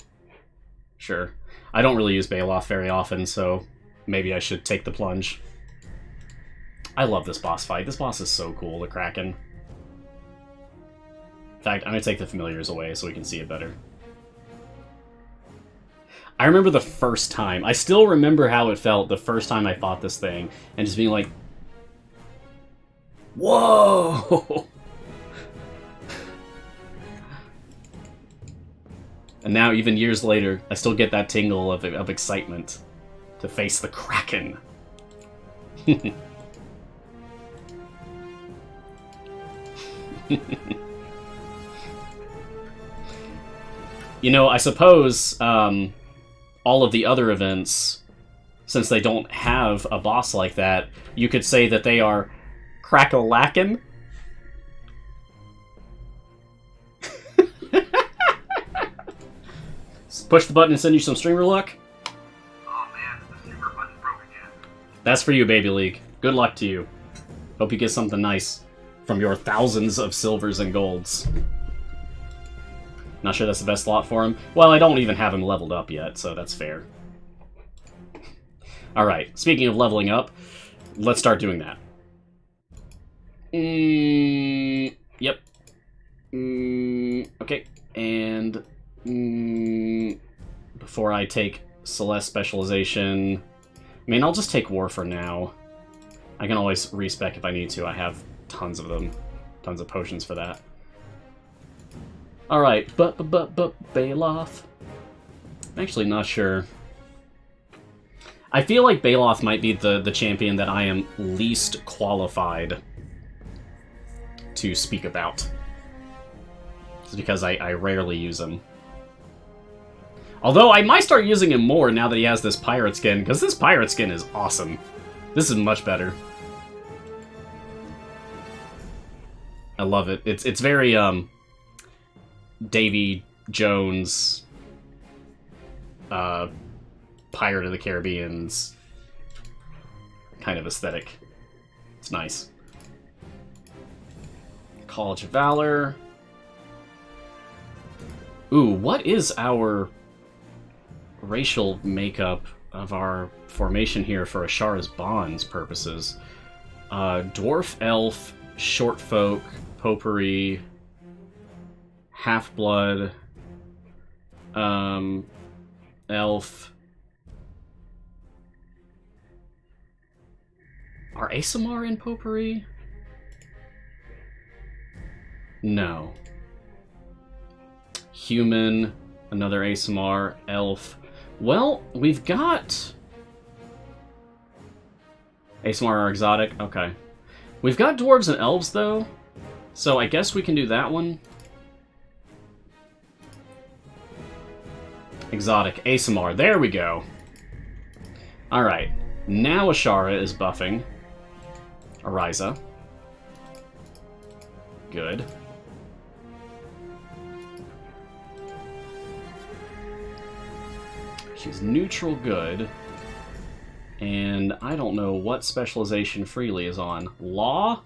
Sure. I don't really use Baloth very often, so maybe I should take the plunge. I love this boss fight. This boss is so cool, the Kraken. In fact, I'm going to take the familiars away so we can see it better. I remember the first time. I still remember how it felt the first time I fought this thing, and just being like, whoa! And now, even years later, I still get that tingle of excitement to face the Kraken. You know, I suppose all of the other events, since they don't have a boss like that, you could say that they are crack-a-lackin'. Push the button and send you some streamer luck. Oh man, the streamer button broke again. That's for you, Baby League. Good luck to you. Hope you get something nice from your thousands of silvers and golds. Not sure that's the best slot for him. Well, I don't even have him leveled up yet, so that's fair. Alright, speaking of leveling up, let's start doing that. Yep. Okay, and... before I take Celeste specialization... I mean, I'll just take War for now. I can always respec if I need to. I have tons of them. Tons of potions for that. Alright, but Baloth. I'm actually not sure. I feel like Baloth might be the champion that I am least qualified to speak about. It's because I rarely use him. Although I might start using him more now that he has this pirate skin, because this pirate skin is awesome. This is much better. I love it. It's very Davy Jones, Pirate of the Caribbean's kind of aesthetic. It's nice. College of Valor. Ooh, what is our racial makeup of our formation here for Ashara's Bonds purposes? Dwarf, Elf, Short Folk, Potpourri, Half-Blood, Elf. Are Asimar in Potpourri? No. Human, another Asimar, Elf. Well, we've got... Asimar are exotic? Okay. We've got Dwarves and Elves, though, so I guess we can do that one. Exotic, Asimar, there we go. Alright, now Ashara is buffing Ariza. Good. She's neutral good. And I don't know what specialization Freely is on. Law?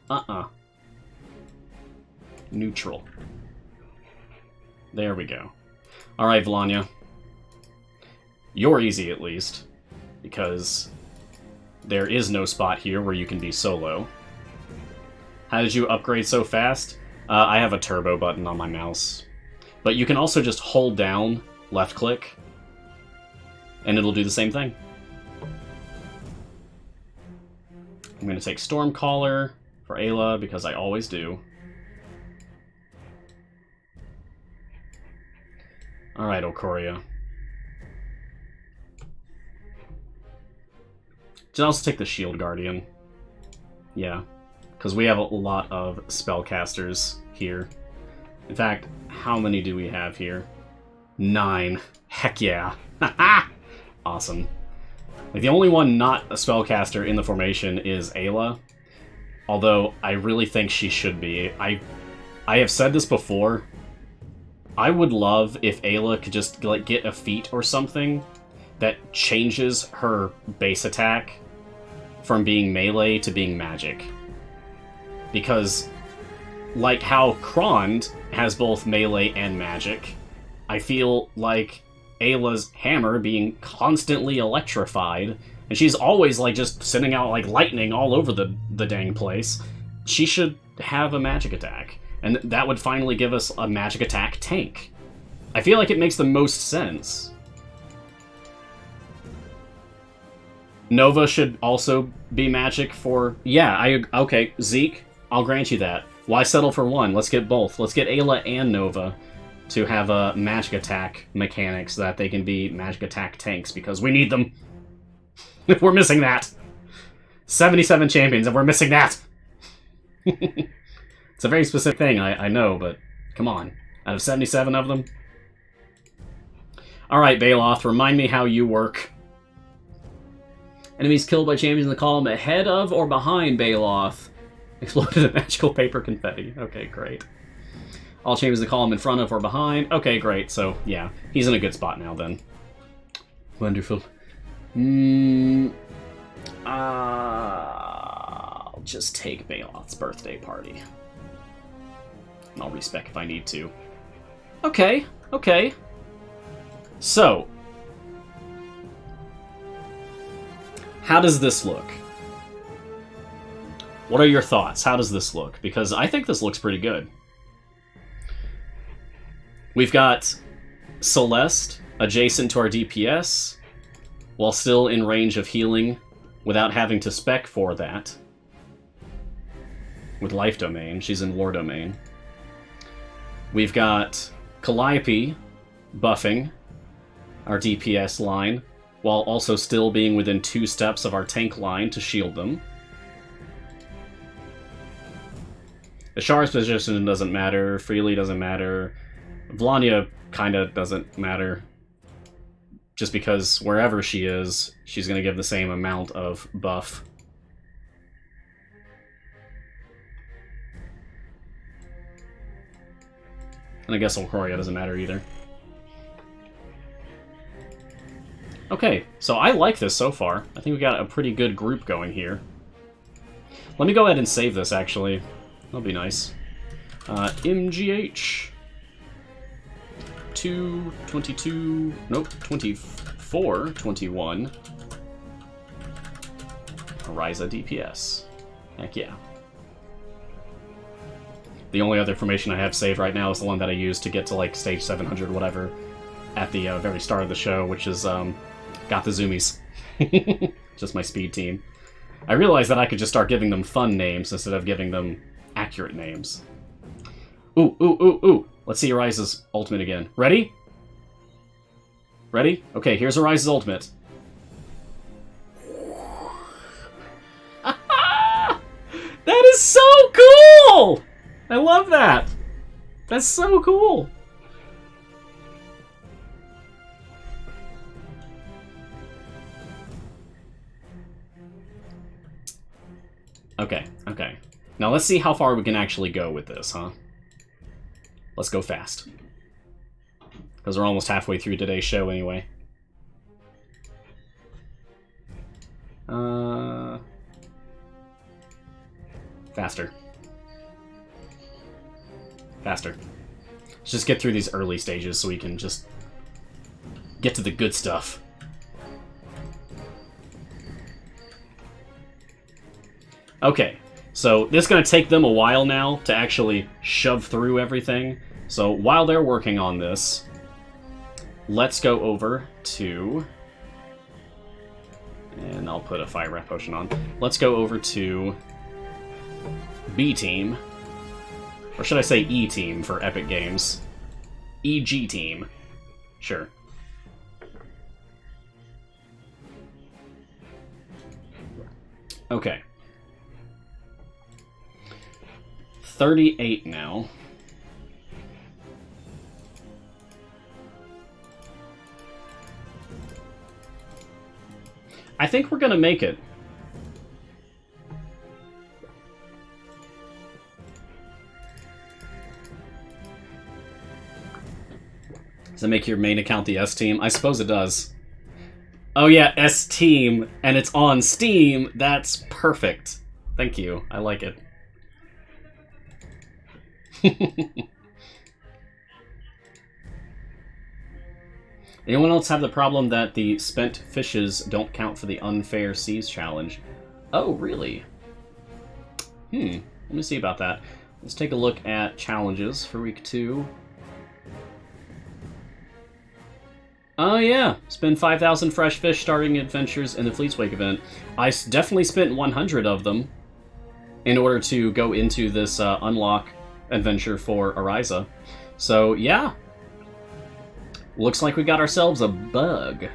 Neutral. There we go. Alright, Vlanya. You're easy, at least. Because there is no spot here where you can be solo. How did you upgrade so fast? I have a turbo button on my mouse. But you can also just hold down left click, and it'll do the same thing. I'm going to take Stormcaller for Ayla, because I always do. Alright, Okoria. Just also take the Shield Guardian. Yeah, because we have a lot of spellcasters here. In fact, how many do we have here? 9. Heck yeah. Awesome. Like, the only one not a spellcaster in the formation is Ayla. Although, I really think she should be. I have said this before. I would love if Ayla could just, like, get a feat or something that changes her base attack from being melee to being magic. Because, like how Krond has both melee and magic, I feel like Ayla's hammer being constantly electrified, and she's always, like, just sending out, like, lightning all over the dang place, she should have a magic attack. And that would finally give us a magic attack tank. I feel like it makes the most sense. Nova should also be magic for... Yeah, okay, Zeke, I'll grant you that. Why settle for one? Let's get both. Let's get Ayla and Nova to have magic attack mechanics so that they can be magic attack tanks, because we need them. We're missing that. 77 champions, and we're missing that. It's a very specific thing, I know, but come on. Out of 77 of them? Alright, Baloth, remind me how you work. Enemies killed by champions in the column ahead of or behind Baloth exploded in magical paper confetti. Okay, great. All champions in the column in front of or behind. Okay, great. So, yeah, he's in a good spot now, then. Wonderful. I'll just take Baloth's birthday party. And I'll respec if I need to. Okay, okay. So, how does this look? What are your thoughts? How does this look? Because I think this looks pretty good. We've got Celeste adjacent to our DPS, while still in range of healing without having to spec for that. With Life Domain, she's in War Domain. We've got Calliope buffing our DPS line, while also still being within 2 steps of our tank line to shield them. Ashar's position doesn't matter, Freely doesn't matter, Vlania kinda doesn't matter, just because wherever she is, she's gonna give the same amount of buff. And I guess Ulcoria doesn't matter either. Okay, so I like this so far. I think we got a pretty good group going here. Let me go ahead and save this, actually. That'll be nice. MGH. 222... Nope, 2421. Ryza DPS. Heck yeah. The only other information I have saved right now is the one that I used to get to, like, stage 700 whatever at the very start of the show, which is, got the Zoomies. Just my speed team. I realized that I could just start giving them fun names instead of giving them accurate names. Ooh, ooh, ooh, ooh. Let's see Ariza's ultimate again. Ready? Ready? Okay, here's Ariza's ultimate. That is so cool! I love that! That's so cool! Okay, okay. Now let's see how far we can actually go with this, huh? Let's go fast. Because we're almost halfway through today's show anyway. Faster. Faster. Let's just get through these early stages so we can just get to the good stuff. Okay, so this is going to take them a while now to actually shove through everything. So while they're working on this, let's go over to... And I'll put a fire breath potion on. Let's go over to B team. Or should I say E team for Epic Games? EG team. Sure. Okay. 38 now. I think we're gonna make it. Does it make your main account the S team? I suppose it does. Oh yeah, S team, and it's on Steam. That's perfect. Thank you. I like it. Anyone else have the problem that the spent fishes don't count for the unfair seas challenge? Oh, really? Let me see about that. Let's take a look at challenges for week 2. Oh yeah, spend 5,000 fresh fish starting adventures in the Fleet's Wake event. I definitely spent 100 of them in order to go into this unlock adventure for Ariza. So yeah, looks like we got ourselves a bug.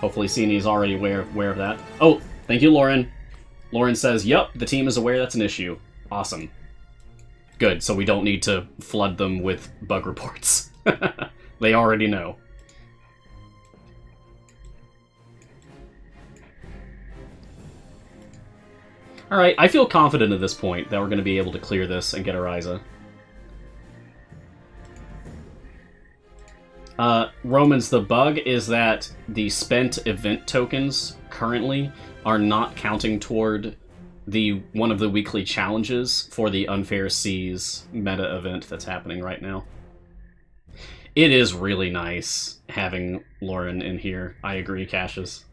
Hopefully Cine is already aware of that. Oh, thank you, Lauren. Lauren says, yup, the team is aware that's an issue. Awesome. Good, so we don't need to flood them with bug reports. They already know. Alright, I feel confident at this point that we're going to be able to clear this and get Ariza. Romans, the bug is that the spent event tokens currently are not counting toward one of the weekly challenges for the Unfair Seas meta event that's happening right now. It is really nice having Lauren in here. I agree, Cassius.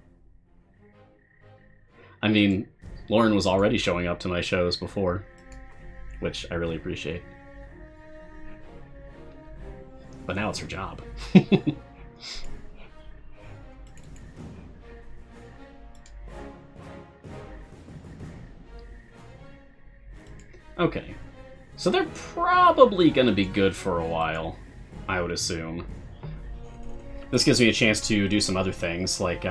I mean, Lauren was already showing up to my shows before, which I really appreciate. But now it's her job. Okay. So they're probably going to be good for a while, I would assume. This gives me a chance to do some other things, like,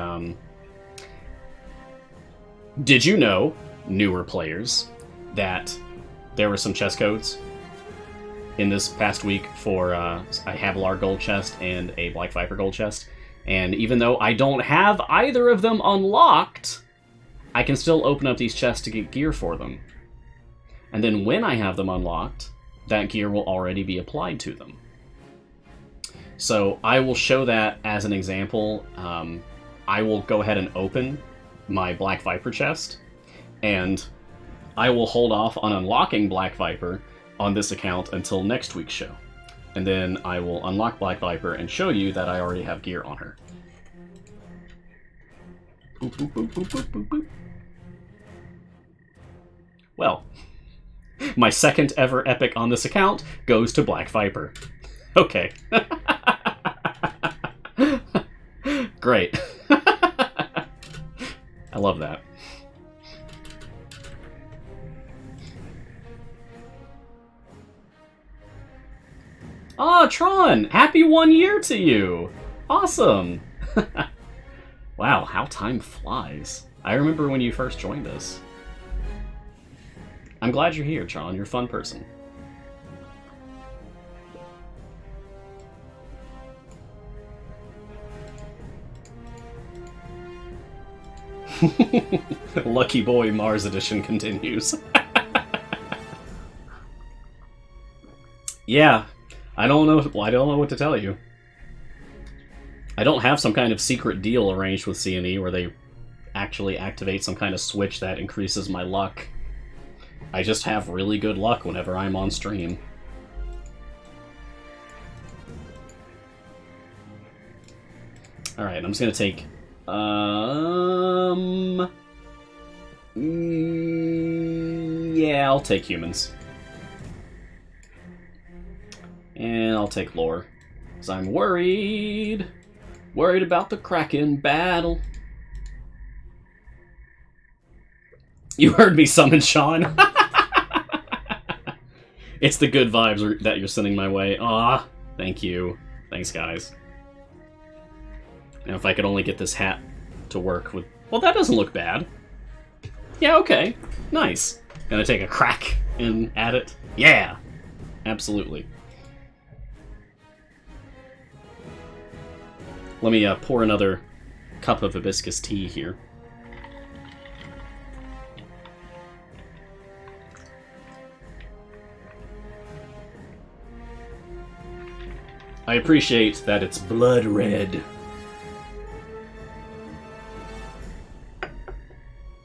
did you know, newer players, that there were some chest codes in this past week for a Havilar gold chest and a Black Viper gold chest? And even though I don't have either of them unlocked, I can still open up these chests to get gear for them. And then when I have them unlocked, that gear will already be applied to them. So I will show that as an example. I will go ahead and open my Black Viper chest, and I will hold off on unlocking Black Viper on this account until next week's show. And then I will unlock Black Viper and show you that I already have gear on her. Boop, boop, boop, boop, boop, boop, boop. Well, my second ever epic on this account goes to Black Viper. Okay. Great. I love that. Ah, Tron! Happy 1 year to you! Awesome! Wow, how time flies. I remember when you first joined us. I'm glad you're here, Tron. You're a fun person. Lucky Boy Mars Edition continues. Yeah, I don't know what to tell you. I don't have some kind of secret deal arranged with C&E where they actually activate some kind of switch that increases my luck. I just have really good luck whenever I'm on stream. Alright, I'm just gonna take... yeah, I'll take humans. And I'll take lore. Because I'm worried. Worried about the Kraken battle. You heard me summon Sean. It's the good vibes that you're sending my way. Ah, thank you. Thanks, guys. Now, if I could only get this hat to work with... Well, that doesn't look bad. Yeah, okay. Nice. Gonna take a crack and add it? Yeah! Absolutely. Let me pour another cup of hibiscus tea here. I appreciate that it's blood red.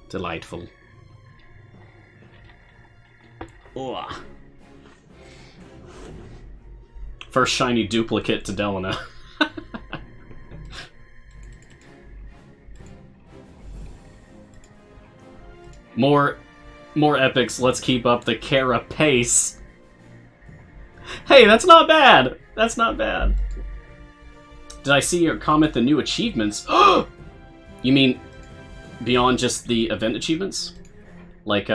Delightful. Ugh. First shiny duplicate to Delana. More epics. Let's keep up the Kara pace. Hey, that's not bad. That's not bad. Did I see or comment the new achievements? You mean beyond just the event achievements? Like,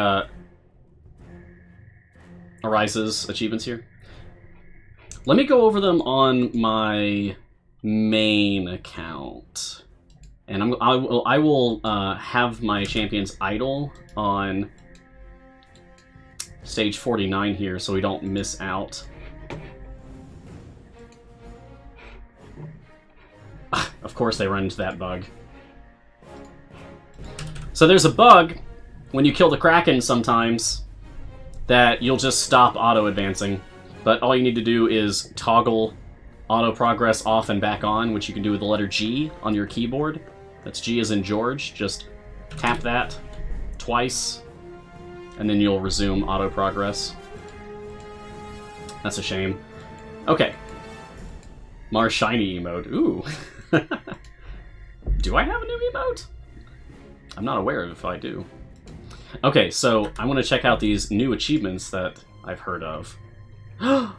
Ariza's achievements here? Let me go over them on my main account. And I will have my champions idle on stage 49 here so we don't miss out. Of course they run into that bug. So there's a bug when you kill the Kraken sometimes that you'll just stop auto-advancing. But all you need to do is toggle auto-progress off and back on, which you can do with the letter G on your keyboard. That's G as in George. Just tap that twice, and then you'll resume auto-progress. That's a shame. Okay. Mars Shiny emote. Ooh. Do I have a new emote? I'm not aware of if I do. Okay, so I want to check out these new achievements that I've heard of. Oh!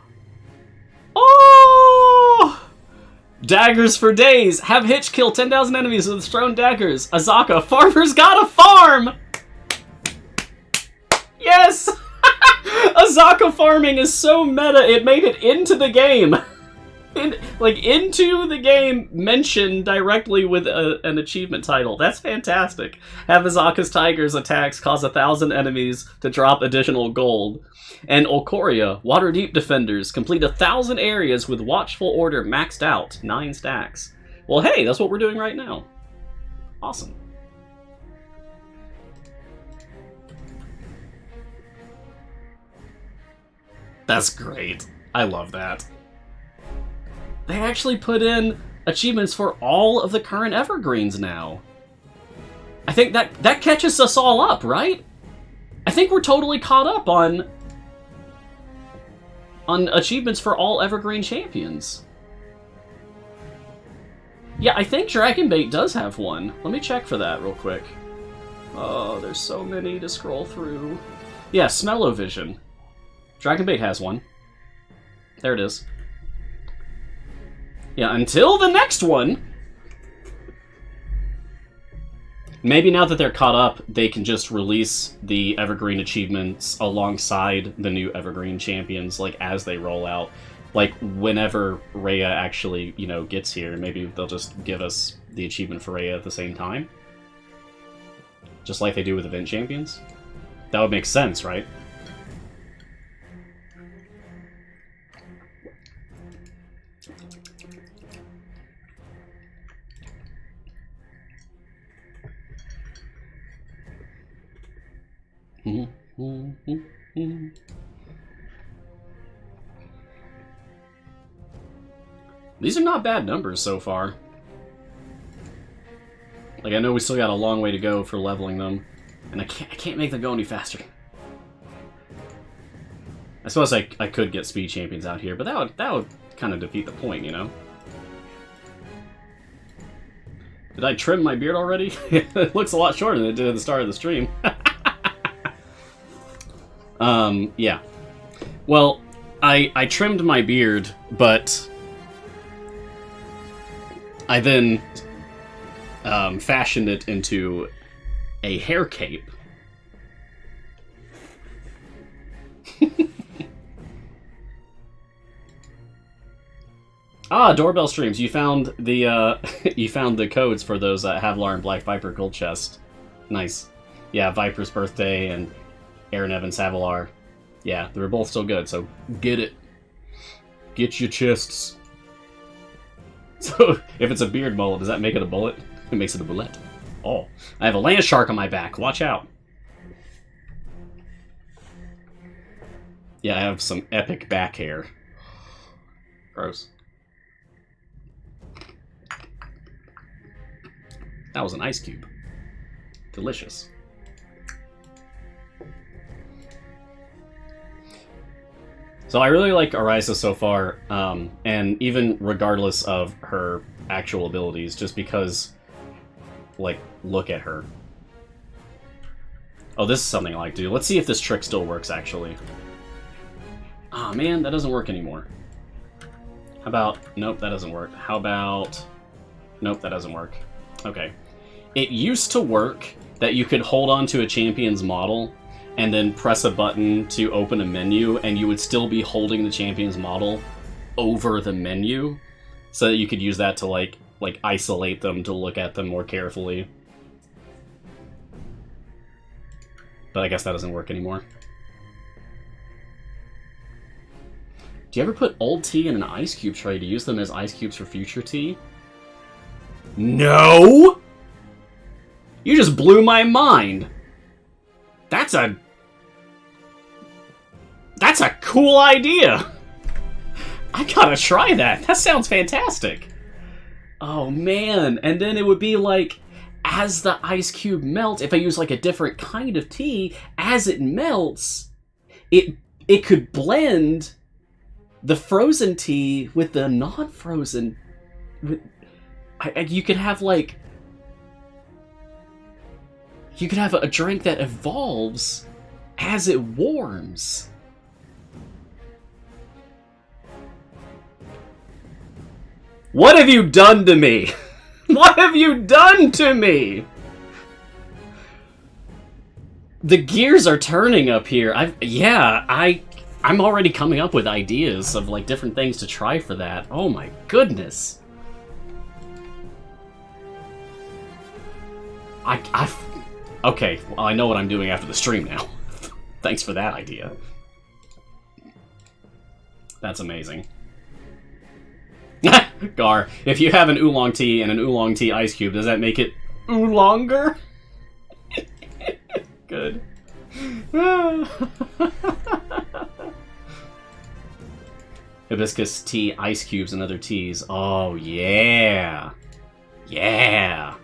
Daggers for days. Have Hitch kill 10,000 enemies with thrown daggers. Azaka, farmer's got a farm! Yes! Azaka farming is so meta, it made it into the game. Into the game mentioned directly with an achievement title. That's fantastic. Have Azaka's Tigers attacks cause 1,000 enemies to drop additional gold. And Olkoria, Waterdeep Defenders, complete 1,000 areas with Watchful Order maxed out, 9 stacks. Well, hey, that's what we're doing right now. Awesome. That's great. I love that. They actually put in achievements for all of the current Evergreens now. I think that catches us all up, right? I think we're totally caught up on achievements for all Evergreen champions. Yeah, I think Dragonbait does have one. Let me check for that real quick. Oh, there's so many to scroll through. Yeah, Smell-O-Vision. Dragonbait has one. There it is. Yeah, until the next one. Maybe now that they're caught up, they can just release the Evergreen achievements alongside the new Evergreen champions, like, as they roll out. Like, whenever Rhea actually, you know, gets here, maybe they'll just give us the achievement for Rhea at the same time. Just like they do with event champions. That would make sense, right? These are not bad numbers so far. Like, I know we still got a long way to go for leveling them, and I can't make them go any faster. I suppose I could get speed champions out here, but that would kind of defeat the point, you know? Did I trim my beard already? It looks a lot shorter than it did at the start of the stream. Yeah. Well, I trimmed my beard, but I then fashioned it into a hair cape. Doorbell streams. You found the you found the codes for those Havlar and Black Viper gold chest. Nice. Yeah, Viper's birthday and Aaron Evans Avalar. Yeah, they're both still good, so get it. Get your chests. So, if it's a beard mullet, does that make it a bullet? It makes it a bullet. Oh, I have a land shark on my back. Watch out. Yeah, I have some epic back hair. Gross. That was an ice cube. Delicious. So I really like Ariza so far, and even regardless of her actual abilities, just because, like, look at her. Oh, this is something I like to do. Let's see if this trick still works, actually. Ah, man, that doesn't work anymore. How about... Nope, that doesn't work. How about... Nope, that doesn't work. Okay. It used to work that you could hold on to a champion's model and then press a button to open a menu, and you would still be holding the champion's model over the menu, so that you could use that to, like isolate them, to look at them more carefully. But I guess that doesn't work anymore. Do you ever put old tea in an ice cube tray to use them as ice cubes for future tea? No! You just blew my mind! That's a cool idea! I gotta try that! That sounds fantastic! Oh man, and then it would be like, as the ice cube melts, if I use like a different kind of tea, as it melts, it could blend the frozen tea with the non-frozen. You could have like, you could have a drink that evolves as it warms. What have you done to me? What have you done to me? The gears are turning up here. I'm already coming up with ideas of like different things to try for that. Oh my goodness. Okay, well, I know what I'm doing after the stream now. Thanks for that idea. That's amazing. Gar, if you have an oolong tea and an oolong tea ice cube, does that make it oolonger? Good. Hibiscus tea, ice cubes, and other teas. Oh, yeah. Yeah.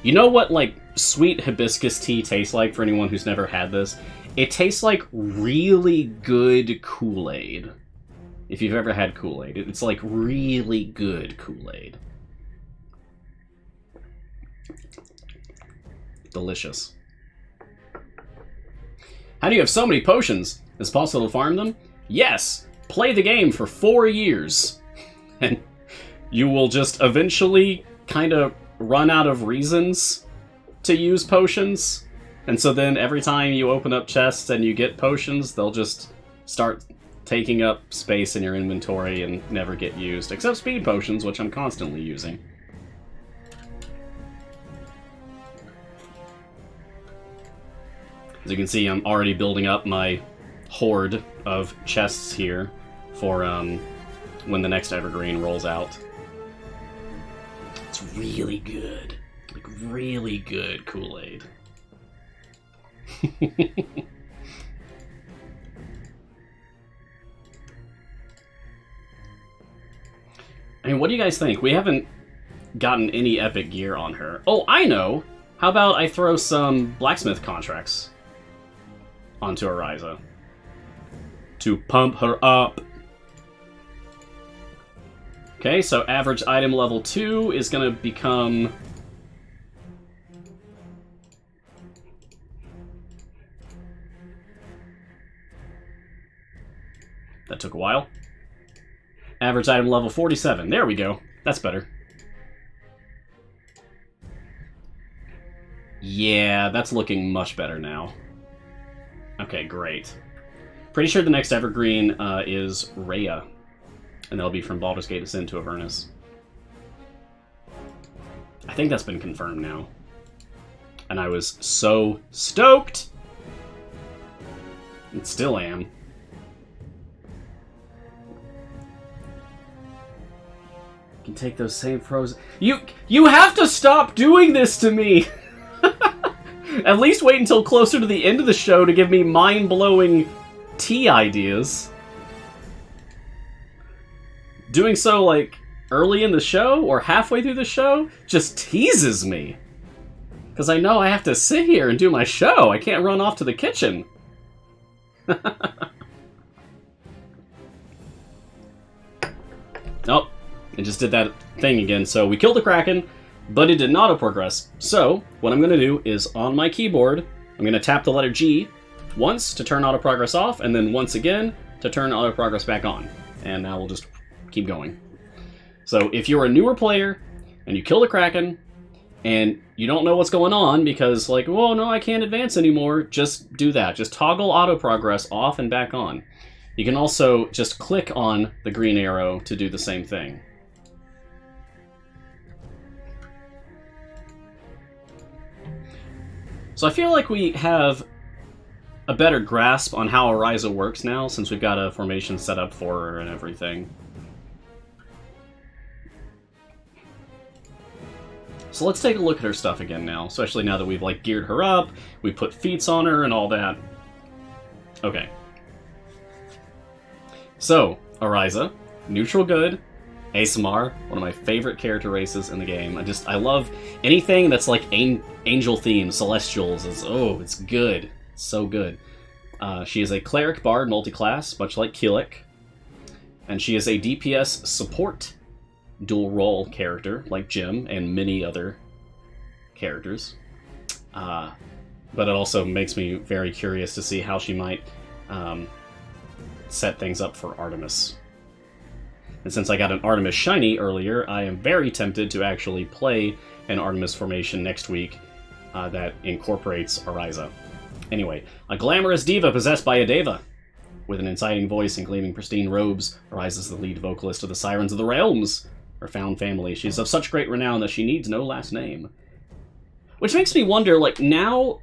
You know what, like, sweet hibiscus tea tastes like for anyone who's never had this? It tastes like really good Kool-Aid. If you've ever had Kool-Aid, it's like really good Kool-Aid. Delicious. How do you have so many potions? Is it possible to farm them? Yes! Play the game for 4 years. And you will just eventually kind of run out of reasons to use potions. And so then every time you open up chests and you get potions, they'll just start taking up space in your inventory and never get used. Except speed potions, which I'm constantly using. As you can see, I'm already building up my horde of chests here for when the next Evergreen rolls out. It's really good. Like, really good Kool-Aid. I mean, what do you guys think? We haven't gotten any epic gear on her. Oh, I know! How about I throw some blacksmith contracts onto Ariza to pump her up? Okay, so average item level 2 is going to become... That took a while. Average item level 47. There we go. That's better. Yeah, that's looking much better now. Okay, great. Pretty sure the next Evergreen is Rhea. And that'll be from Baldur's Gate Ascend to Avernus. I think that's been confirmed now. And I was so stoked! And still am. Can take those same frozen... You have to stop doing this to me! At least wait until closer to the end of the show to give me mind-blowing tea ideas. Doing so, like, early in the show or halfway through the show just teases me. Because I know I have to sit here and do my show. I can't run off to the kitchen. Oh. It just did that thing again. So we killed the Kraken, but it did not auto-progress. So what I'm going to do is on my keyboard, I'm going to tap the letter G once to turn auto-progress off, and then once again to turn auto-progress back on. And now we'll just keep going. So if you're a newer player and you kill the Kraken and you don't know what's going on because like, well, no, I can't advance anymore, just do that. Just toggle auto progress off and back on. You can also just click on the green arrow to do the same thing. So I feel like we have a better grasp on how Ariza works now, since we've got a formation set up for her and everything. So let's take a look at her stuff again now, especially now that we've like geared her up, we put feats on her and all that. Okay. So, Ariza, neutral good, ASMR, one of my favorite character races in the game. I love anything that's like angel themed, celestials. It's good. It's so good. She is a cleric bard multi-class, much like Keelik. And she is a DPS support dual role character, like Jim and many other characters. But it also makes me very curious to see how she might set things up for Artemis. And since I got an Artemis Shiny earlier, I am very tempted to actually play an Artemis formation next week that incorporates Ariza. Anyway, a glamorous diva possessed by a deva. With an inciting voice and gleaming pristine robes, Ariza is the lead vocalist of the Sirens of the Realms, her found family. She is of such great renown that she needs no last name. Which makes me wonder, like, now,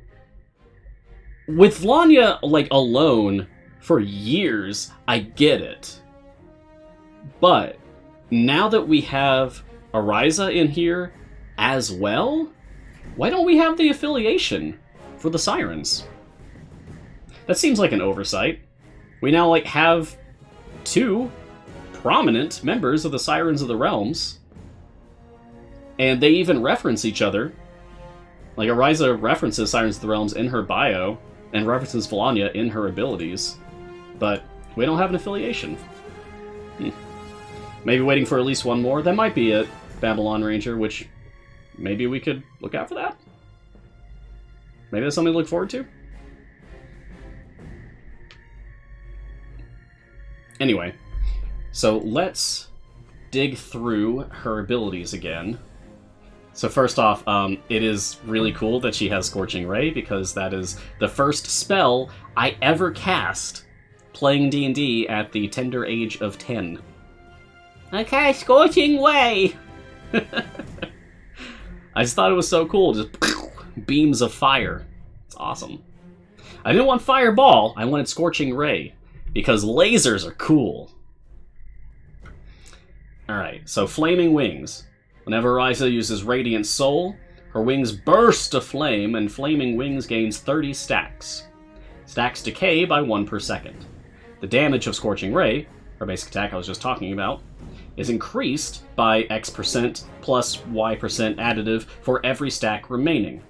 with Vlania, like, alone for years, I get it. But now that we have Ariza in here as well, why don't we have the affiliation for the Sirens? That seems like an oversight. We now like have two prominent members of the Sirens of the Realms, and they even reference each other. Like Ariza references Sirens of the Realms in her bio and references Vlania in her abilities, but we don't have an affiliation. Maybe waiting for at least one more. That might be it. Babylon Ranger, which maybe we could look out for that. Maybe that's something to look forward to. Anyway, so let's dig through her abilities again. So first off, it is really cool that she has Scorching Ray, because that is the first spell I ever cast playing D&D at the tender age of 10. Okay, Scorching Ray! I just thought it was so cool, just beams of fire. It's awesome. I didn't want Fireball, I wanted Scorching Ray, because lasers are cool. Alright, so Flaming Wings. Whenever Ariza uses Radiant Soul, her wings burst aflame, and Flaming Wings gains 30 stacks. Stacks decay by 1 per second. The damage of Scorching Ray, her basic attack I was just talking about, is increased by X% plus Y% additive for every stack remaining.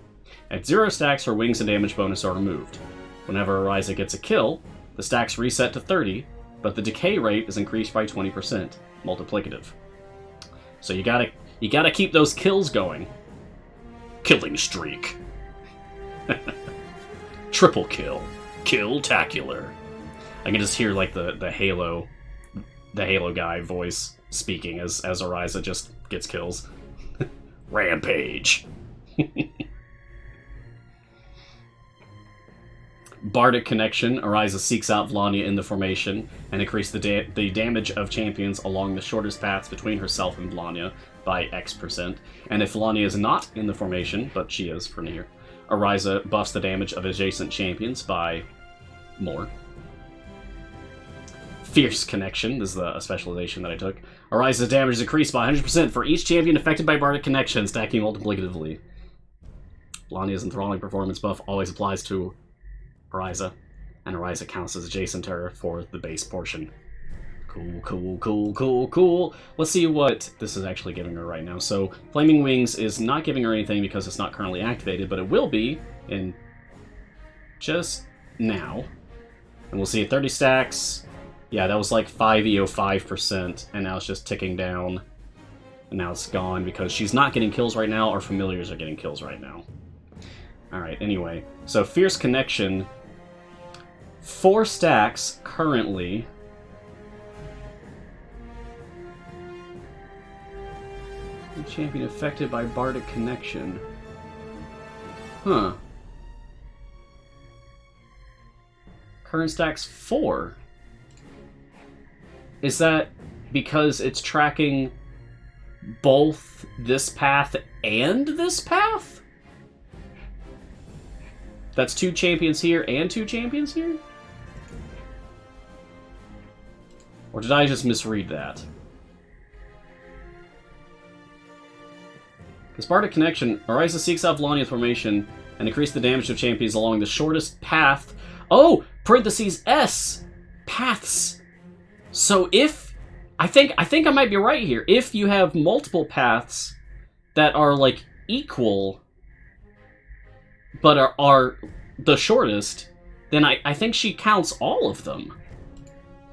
At 0 stacks, her wings and damage bonus are removed. Whenever Ariza gets a kill, the stacks reset to 30, but the decay rate is increased by 20%, multiplicative. So you gotta keep those kills going. Killing streak. Triple kill. Kill-tacular. I can just hear like the Halo guy voice speaking as Ariza just gets kills. Rampage. Bardic Connection. Ariza seeks out Vlania in the formation and increase the damage of champions along the shortest paths between herself and Vlania by X%. And if Vlania is not in the formation, but she is for near, Ariza buffs the damage of adjacent champions by more. Fierce Connection, this is a specialization that I took. Ariza's damage is increased by 100% for each champion affected by Bardic Connection, stacking multiplicatively. Vlania's enthralling performance buff always applies to Ariza, and Ariza counts as adjacent to her for the base portion. Cool. Let's see what this is actually giving her right now. So, Flaming Wings is not giving her anything because it's not currently activated, but it will be in just now. And we'll see 30 stacks. Yeah, that was like 5% and now it's just ticking down. And now it's gone because she's not getting kills right now, or familiars are getting kills right now. Alright, anyway. So, Fierce Connection, 4 stacks currently. Champion affected by Bardic Connection. Huh. Current stack's 4. Is that because it's tracking both this path and this path? That's 2 champions here and 2 champions here? Or did I just misread that? Because Bardic Connection, Ariza seeks out Volania formation and increase the damage of champions along the shortest path. Oh! Parentheses S! Paths! So if... I think I might be right here. If you have multiple paths that are, like, equal, but are the shortest, then I think she counts all of them.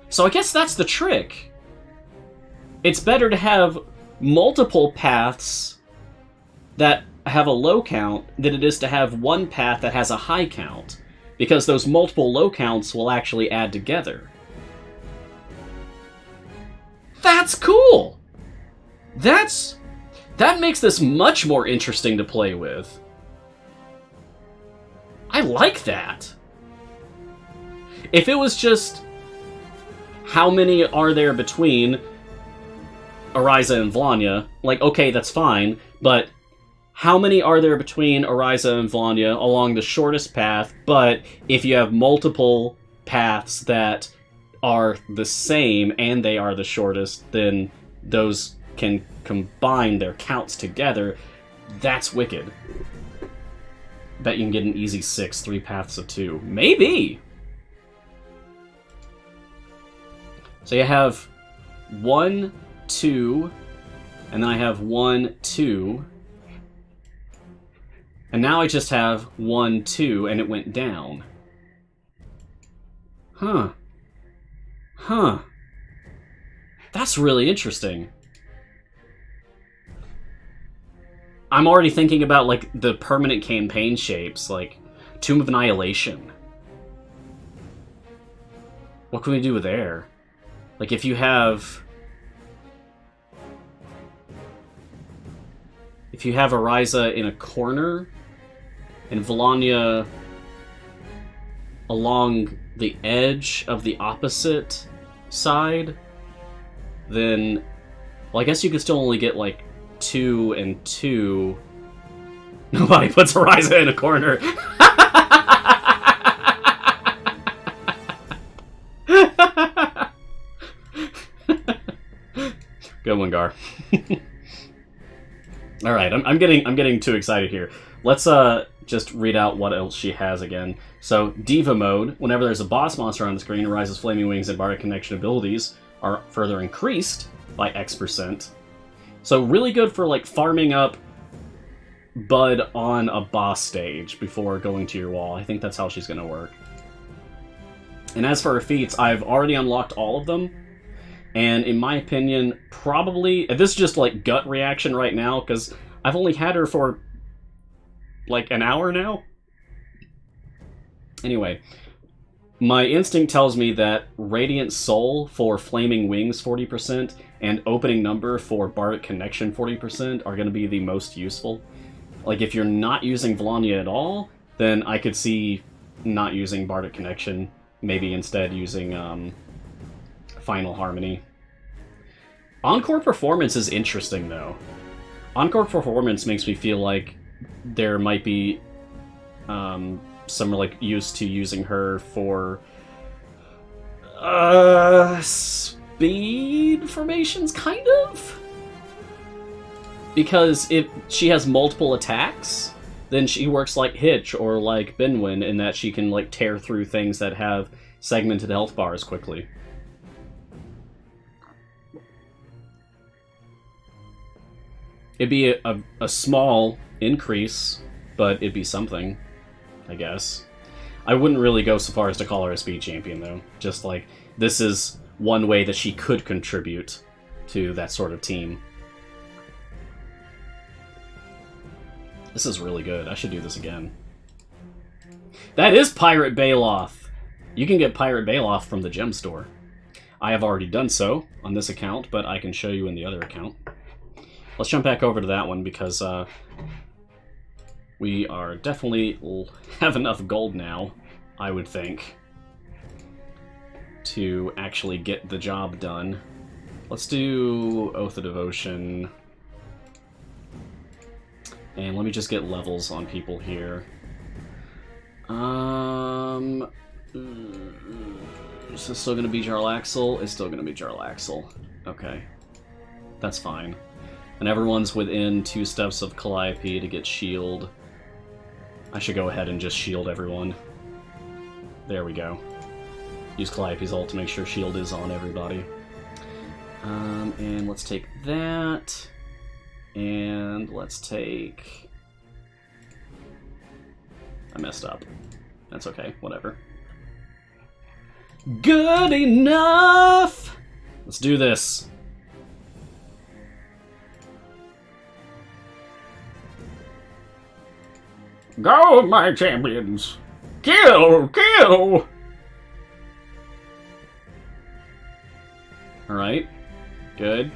So I guess that's the trick. It's better to have multiple paths that have a low count than it is to have one path that has a high count, because those multiple low counts will actually add together. That's cool! That makes this much more interesting to play with. I like that. If it was just how many are there between Ariza and Volania, like, okay, that's fine, but how many are there between Ariza and Volania along the shortest path, but if you have multiple paths that are the same and they are the shortest, then those can combine their counts together. That's wicked. Bet you can get an easy 6, 3 paths of 2. Maybe! So you have 1, 2, and then I have 1, 2, and now I just have 1, 2, and it went down. Huh. Huh. That's really interesting. I'm already thinking about, like, the permanent campaign shapes, like Tomb of Annihilation. What can we do with there? Like, if you have Ariza in a corner and Volania along the edge of the opposite side, then, well, I guess you could still only get, like, 2 and 2. Nobody puts Ariza in a corner. Good one, Gar. All right, I'm getting too excited here. Let's just read out what else she has again. So, Diva Mode. Whenever there's a boss monster on the screen, Ariza's Flaming Wings and Bardic Connection abilities are further increased by X%. So really good for, like, farming up Bud on a boss stage before going to your wall. I think that's how she's going to work. And as for her feats, I've already unlocked all of them. And in my opinion, probably... This is just, like, gut reaction right now, because I've only had her for, like, an hour now? Anyway, my instinct tells me that Radiant Soul for Flaming Wings 40% and Opening Number for Bardic Connection 40% are going to be the most useful. Like, if you're not using Volania at all, then I could see not using Bardic Connection, maybe instead using Final Harmony. Encore Performance is interesting, though. Encore Performance makes me feel like there might be some, like, use to using her for speed formations, kind of? Because if she has multiple attacks, then she works like Hitch or like Benwyn in that she can, like, tear through things that have segmented health bars quickly. It'd be a small increase, but it'd be something, I guess. I wouldn't really go so far as to call her a speed champion, though. Just, like, this is one way that she could contribute to that sort of team. This is really good. I should do this again. That is Pirate Bailoff! You can get Pirate Bailoff from the gem store. I have already done so on this account, but I can show you in the other account. let's jump back over to that one because we are definitely have enough gold now, I would think, to actually get the job done. Let's do Oath of Devotion. And let me just get levels on people here. Is this still going to be Jarlaxle? It's still going to be Jarlaxle. Okay. That's fine. And everyone's within 2 steps of Calliope to get shield. I should go ahead and just shield everyone. There we go. Use Calliope's ult to make sure shield is on everybody. And let's take that. And let's take... I messed up. That's okay, whatever. Good enough! Let's do this. Go, my champions! Kill! Kill! Alright. Good.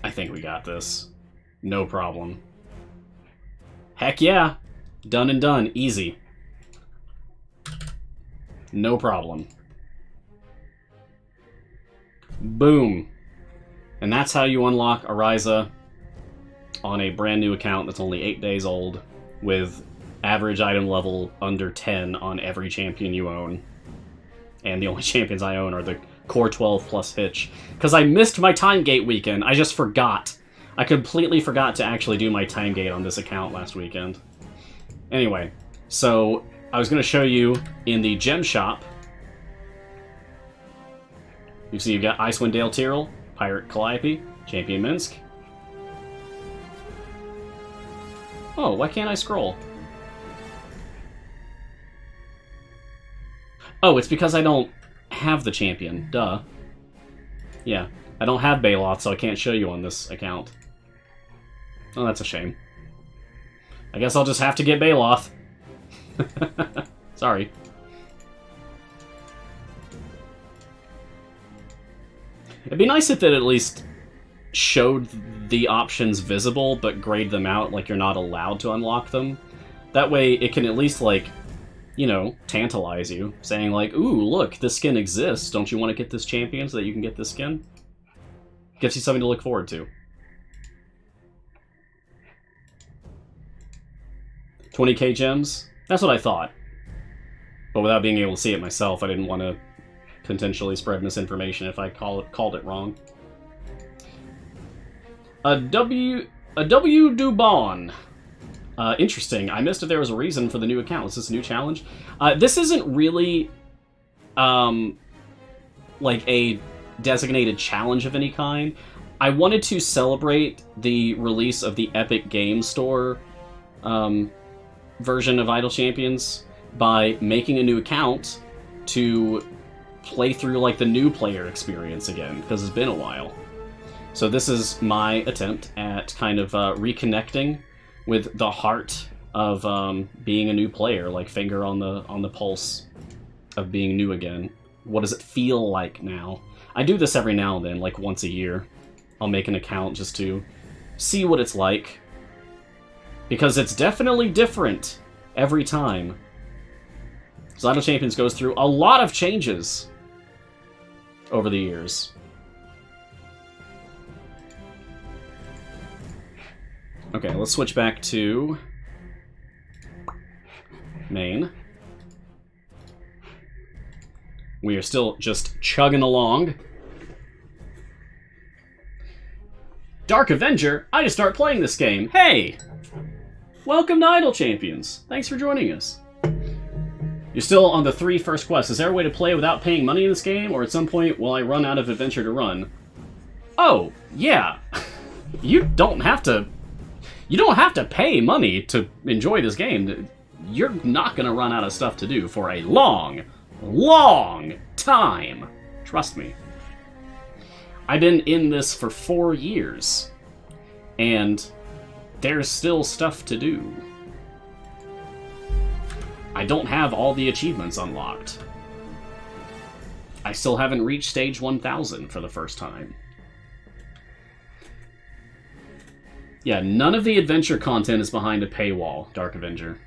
I think we got this. No problem. Heck yeah! Done and done. Easy. No problem. Boom. And that's how you unlock Ariza on a brand new account that's only 8 days old, with average item level under 10 on every champion you own. And the only champions I own are the Core 12 plus Hitch. Because I missed my time gate weekend. I just forgot. I completely forgot to actually do my time gate on this account last weekend. Anyway, so I was going to show you in the gem shop. You see you've got Icewind Dale Tyral, Pirate Calliope, Champion Minsk. Oh, why can't I scroll? Oh, it's because I don't have the champion. Duh. Yeah, I don't have Baloth, so I can't show you on this account. Oh, that's a shame. I guess I'll just have to get Baloth. Sorry. It'd be nice if it at least showed the options visible, but grayed them out like you're not allowed to unlock them. That way it can at least, like, you know, tantalize you, saying like, ooh, look, this skin exists. Don't you want to get this champion so that you can get this skin? Gives you something to look forward to. 20k gems? That's what I thought. But without being able to see it myself, I didn't want to potentially spread misinformation if I called it wrong. A W Dubon. Interesting. I missed if there was a reason for the new account. Is this a new challenge? This isn't really, like a designated challenge of any kind. I wanted to celebrate the release of the Epic Game Store version of Idle Champions by making a new account to play through like the new player experience again, because it's been a while. So this is my attempt at kind of reconnecting with the heart of being a new player, like finger on the pulse of being new again. What does it feel like now? I do this every now and then, like once a year. I'll make an account just to see what it's like. Because it's definitely different every time. Idle Champions goes through a lot of changes over the years. Okay, let's switch back to main. We are still just chugging along. Dark Avenger? I just start playing this game. Hey! Welcome to Idle Champions. Thanks for joining us. You're still on the 3 first quests. Is there a way to play without paying money in this game, or at some point will I run out of adventure to run? Oh, yeah. You don't have to pay money to enjoy this game. You're not going to run out of stuff to do for a long, long time. Trust me. I've been in this for 4 years, and there's still stuff to do. I don't have all the achievements unlocked. I still haven't reached stage 1000 for the first time. Yeah, none of the adventure content is behind a paywall, Dark Avenger.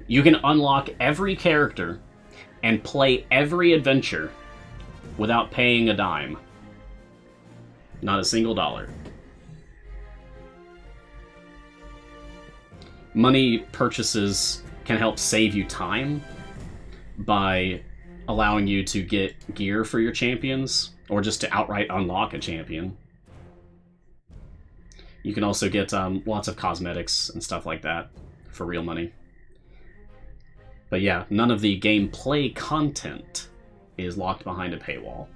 You can unlock every character and play every adventure without paying a dime. Not a single dollar. Money purchases can help save you time by allowing you to get gear for your champions, or just to outright unlock a champion. You can also get lots of cosmetics and stuff like that for real money. But yeah, none of the gameplay content is locked behind a paywall.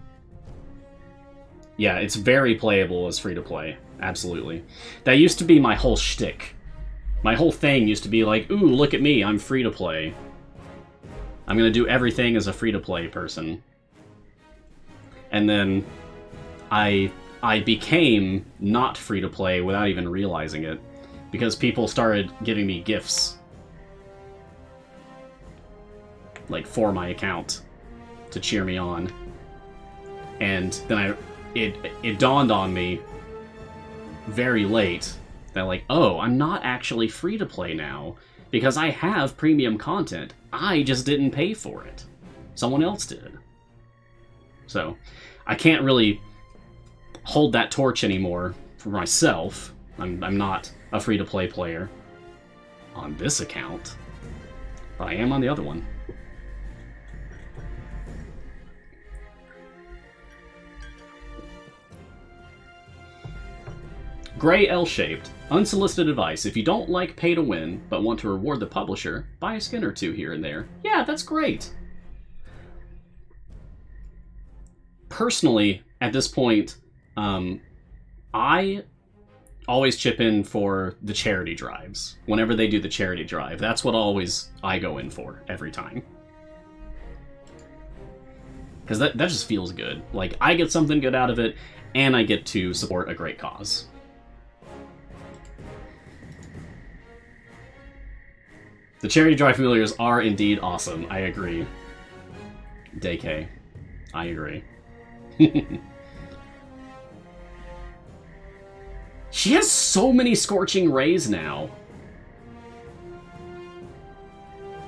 Yeah, it's very playable as free-to-play. Absolutely. That used to be my whole shtick. My whole thing used to be like, ooh, look at me, I'm free-to-play. I'm gonna do everything as a free-to-play person. And then I became not free-to-play without even realizing it, because people started giving me gifts, like, for my account to cheer me on. And then it dawned on me very late that, like, oh, I'm not actually free-to-play now, because I have premium content. I just didn't pay for it. Someone else did. So, I can't really hold that torch anymore for myself. I'm not a free-to-play player on this account, but I am on the other one. Gray L-shaped. Unsolicited advice. If you don't like pay to win, but want to reward the publisher, buy a skin or two here and there. Yeah, that's great. Personally, at this point, I always chip in for the charity drives. Whenever they do the charity drive, that's what I go in for every time. Because that just feels good. Like, I get something good out of it, and I get to support a great cause. The charity drive familiars are indeed awesome. I agree. DK. I agree. She has so many Scorching Rays now.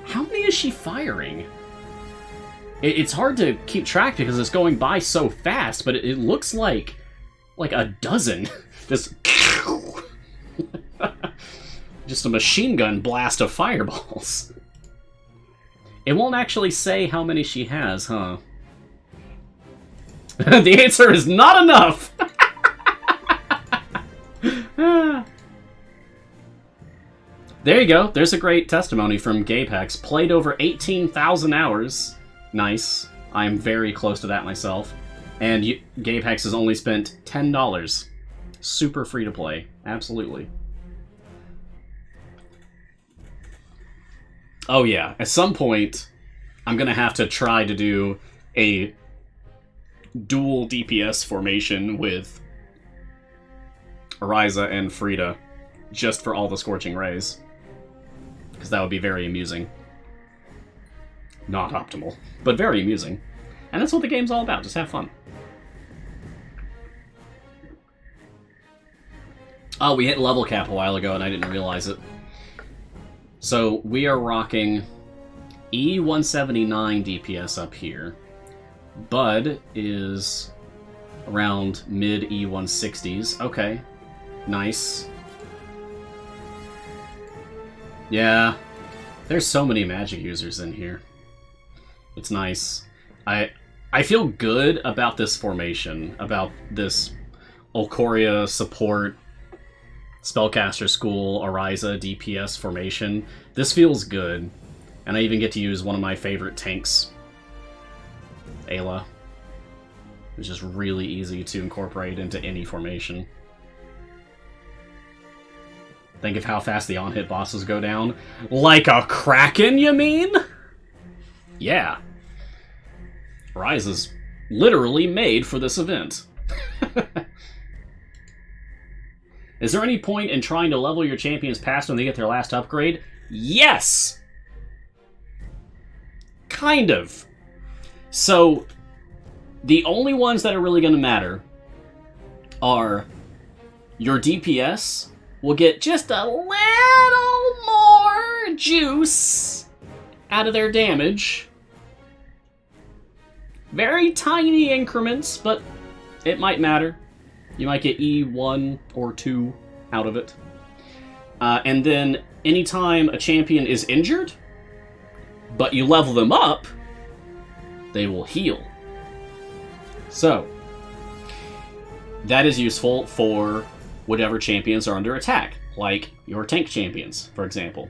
How many is she firing? It's hard to keep track because it's going by so fast, but it looks like a dozen. Just a machine gun blast of fireballs. It won't actually say how many she has, huh? The answer is not enough! There you go. There's a great testimony from Gapex. Played over 18,000 hours. Nice. I'm very close to that myself. And Gapex has only spent $10. Super free to play. Absolutely. Oh yeah, at some point, I'm gonna have to try to do a dual DPS formation with Ariza and Frida, just for all the Scorching Rays. Because that would be very amusing. Not optimal, but very amusing. And that's what the game's all about, just have fun. Oh, we hit level cap a while ago and I didn't realize it. So, we are rocking E179 DPS up here. Bud is around mid E160s. Okay. Nice. Yeah. There's so many magic users in here. It's nice. I feel good about this formation, about this Olcoria support Spellcaster School, Ariza, DPS formation. This feels good. And I even get to use one of my favorite tanks, Ayla. It's just really easy to incorporate into any formation. Think of how fast the on-hit bosses go down. Like a Kraken, you mean? Yeah. Ariza's literally made for this event. Is there any point in trying to level your champions past when they get their last upgrade? Yes! Kind of. So, the only ones that are really going to matter are your DPS will get just a little more juice out of their damage. Very tiny increments, but it might matter. You might get E1 or 2 out of it. And then anytime a champion is injured, but you level them up, they will heal. So, that is useful for whatever champions are under attack, like your tank champions, for example.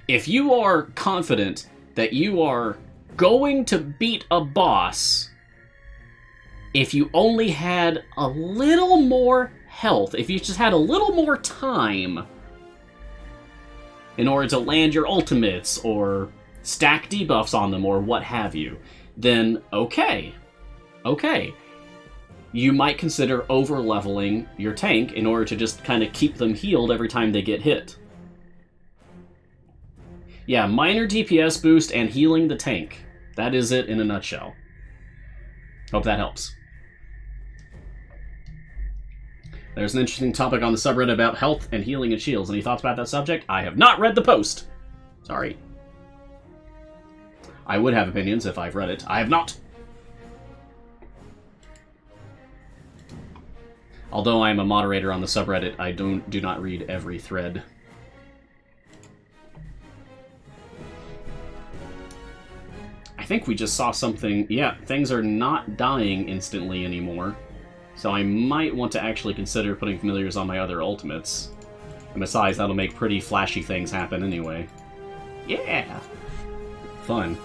If you are confident that you are going to beat a boss, if you only had a little more health, if you just had a little more time in order to land your ultimates or stack debuffs on them or what have you, then okay. You might consider over-leveling your tank in order to just kind of keep them healed every time they get hit. Yeah, minor DPS boost and healing the tank. That is it in a nutshell. Hope that helps. There's an interesting topic on the subreddit about health and healing and shields. Any thoughts about that subject? I have not read the post. Sorry. I would have opinions if I've read it. I have not. Although I am a moderator on the subreddit, I do not read every thread. I think we just saw something. Yeah, things are not dying instantly anymore. So I might want to actually consider putting familiars on my other ultimates. And besides, that'll make pretty flashy things happen anyway. Yeah! Fun.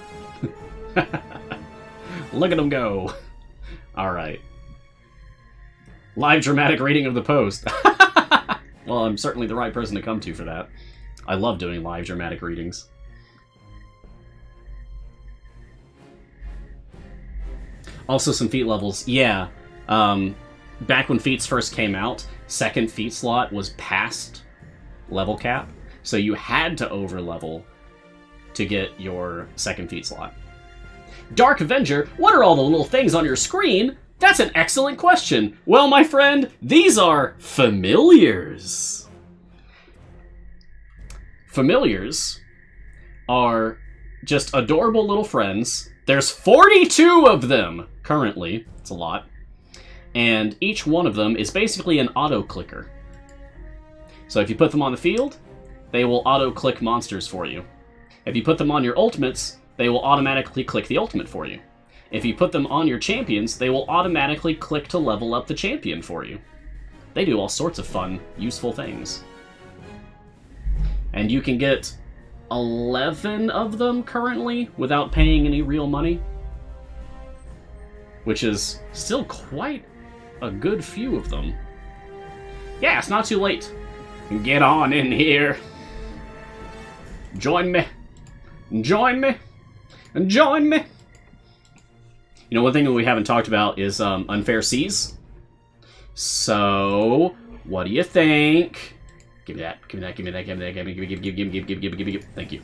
Look at them go! Alright. Live dramatic reading of the post. Well, I'm certainly the right person to come to for that. I love doing live dramatic readings. Also some feat levels. Yeah. Back when Feats first came out, second feat slot was past level cap. So you had to over-level to get your second feat slot. Dark Avenger, what are all the little things on your screen? That's an excellent question. Well, my friend, these are familiars. Familiars are just adorable little friends. There's 42 of them currently. It's a lot. And each one of them is basically an auto-clicker. So if you put them on the field, they will auto-click monsters for you. If you put them on your ultimates, they will automatically click the ultimate for you. If you put them on your champions, they will automatically click to level up the champion for you. They do all sorts of fun, useful things. And you can get 11 of them currently without paying any real money. Which is still quite a good few of them. Yeah, it's not too late. Get on in here. Join me. Join me. Join me. You know, one thing that we haven't talked about is unfair seas. So, what do you think? Give me that. Give me that. Give me that. Give me that. Give me. Thank you.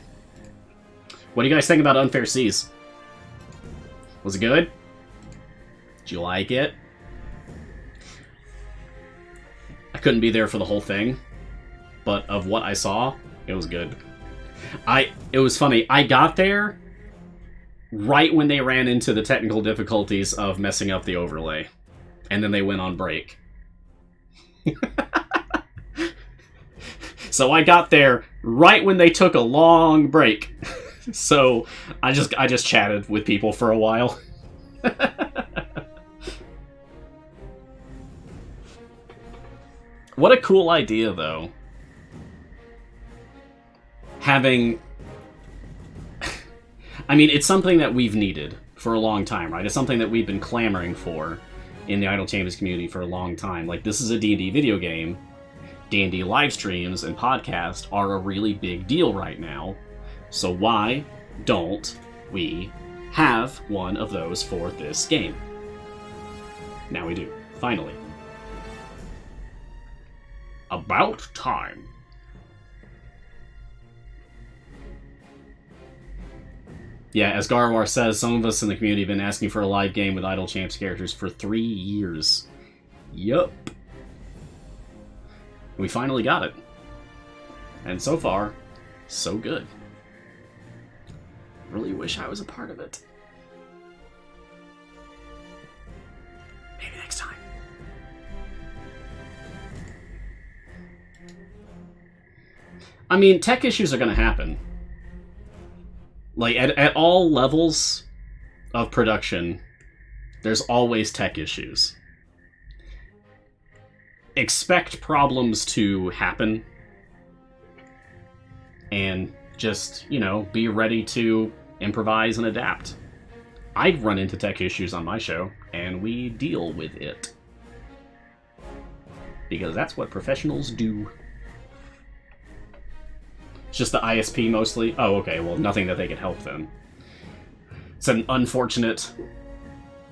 What do you guys think about unfair seas? Was it good? Did you like it? I couldn't be there for the whole thing, but of what I saw, it was good. It was funny. I got there right when they ran into the technical difficulties of messing up the overlay. And then they went on break. So I got there right when they took a long break. So I just chatted with people for a while. What a cool idea, though. Having... I mean, it's something that we've needed for a long time, right? It's something that we've been clamoring for in the Idle Champions community for a long time. Like, this is a D&D video game. D&D live streams and podcasts are a really big deal right now. So why don't we have one of those for this game? Now we do. Finally. About time. Yeah, as Garwar says, some of us in the community have been asking for a live game with Idle Champs characters for 3 years. Yup. We finally got it. And so far, so good. Really wish I was a part of it. Maybe next time. I mean, tech issues are going to happen. Like, at all levels of production, there's always tech issues. Expect problems to happen. And just, you know, be ready to improvise and adapt. I run into tech issues on my show, and we deal with it. Because that's what professionals do. It's just the ISP mostly. Oh, okay, well, nothing that they could help then. It's an unfortunate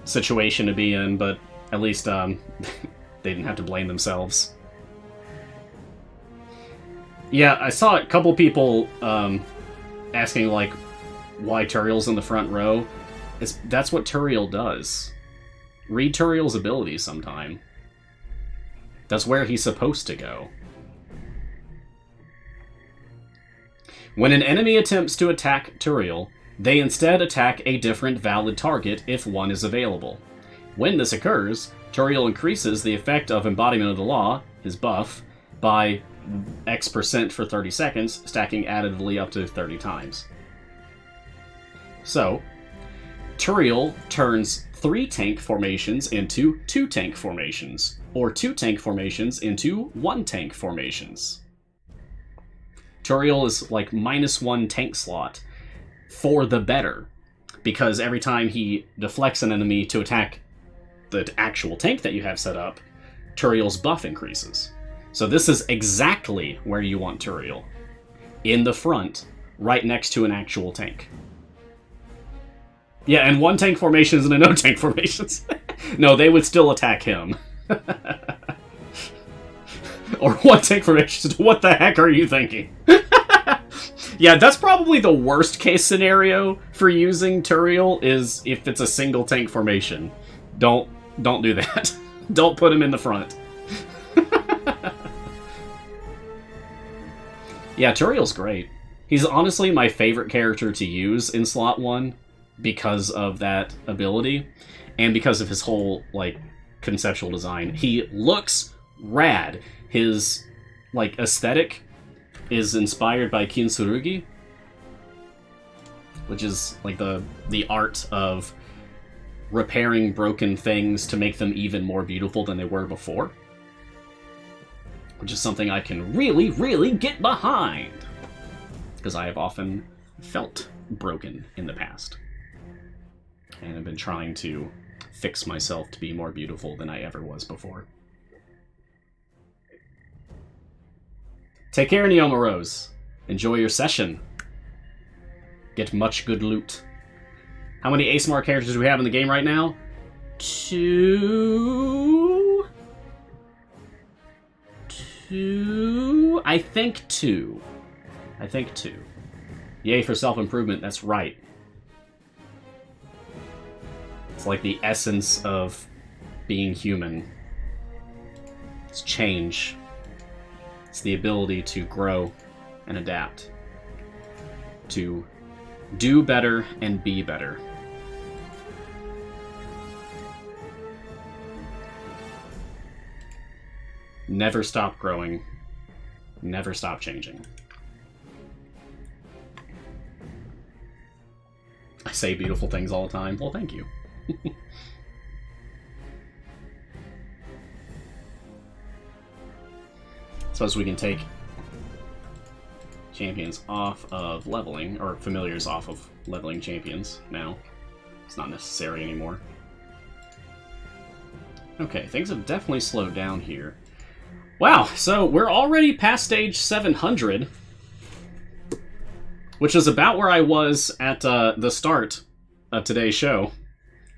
situation to be in, but at least they didn't have to blame themselves. Yeah, I saw a couple people asking, like, why Turiel's in the front row. That's what Tyral does. Read Turiel's abilities sometime. That's where he's supposed to go. When an enemy attempts to attack Tyral, they instead attack a different valid target if one is available. When this occurs, Tyral increases the effect of Embodiment of the Law, his buff, by X% for 30 seconds, stacking additively up to 30 times. So, Tyral turns 3 tank formations into 2 tank formations, or 2 tank formations into 1 tank formations. Tyral is like -1 tank slot for the better, because every time he deflects an enemy to attack the actual tank that you have set up, Turiel's buff increases. So this is exactly where you want Tyral. In the front, right next to an actual tank. Yeah, and 1 tank formations and a no tank formations. No, they would still attack him. Or 1 tank formations. What the heck are you thinking? Yeah, that's probably the worst case scenario for using Tyral, is if it's a single tank formation. Don't do that. Don't put him in the front. Yeah, Turiel's great. He's honestly my favorite character to use in slot 1 because of that ability and because of his whole, like, conceptual design. He looks rad. His, like, aesthetic is inspired by kintsugi, which is, like, the art of repairing broken things to make them even more beautiful than they were before. Which is something I can really, really get behind. Because I have often felt broken in the past. And I've been trying to fix myself to be more beautiful than I ever was before. Take care, Neoma Rose. Enjoy your session. Get much good loot. How many ASMR characters do we have in the game right now? 2... I think 2. Yay for self-improvement, that's right. It's like the essence of being human. It's change. It's the ability to grow and adapt. To do better and be better. Never stop growing. Never stop changing. I say beautiful things all the time. Well, thank you. Suppose we can take champions off of leveling, or familiars off of leveling champions now. It's not necessary anymore. Okay, things have definitely slowed down here. Wow, so we're already past stage 700, which is about where I was at the start of today's show,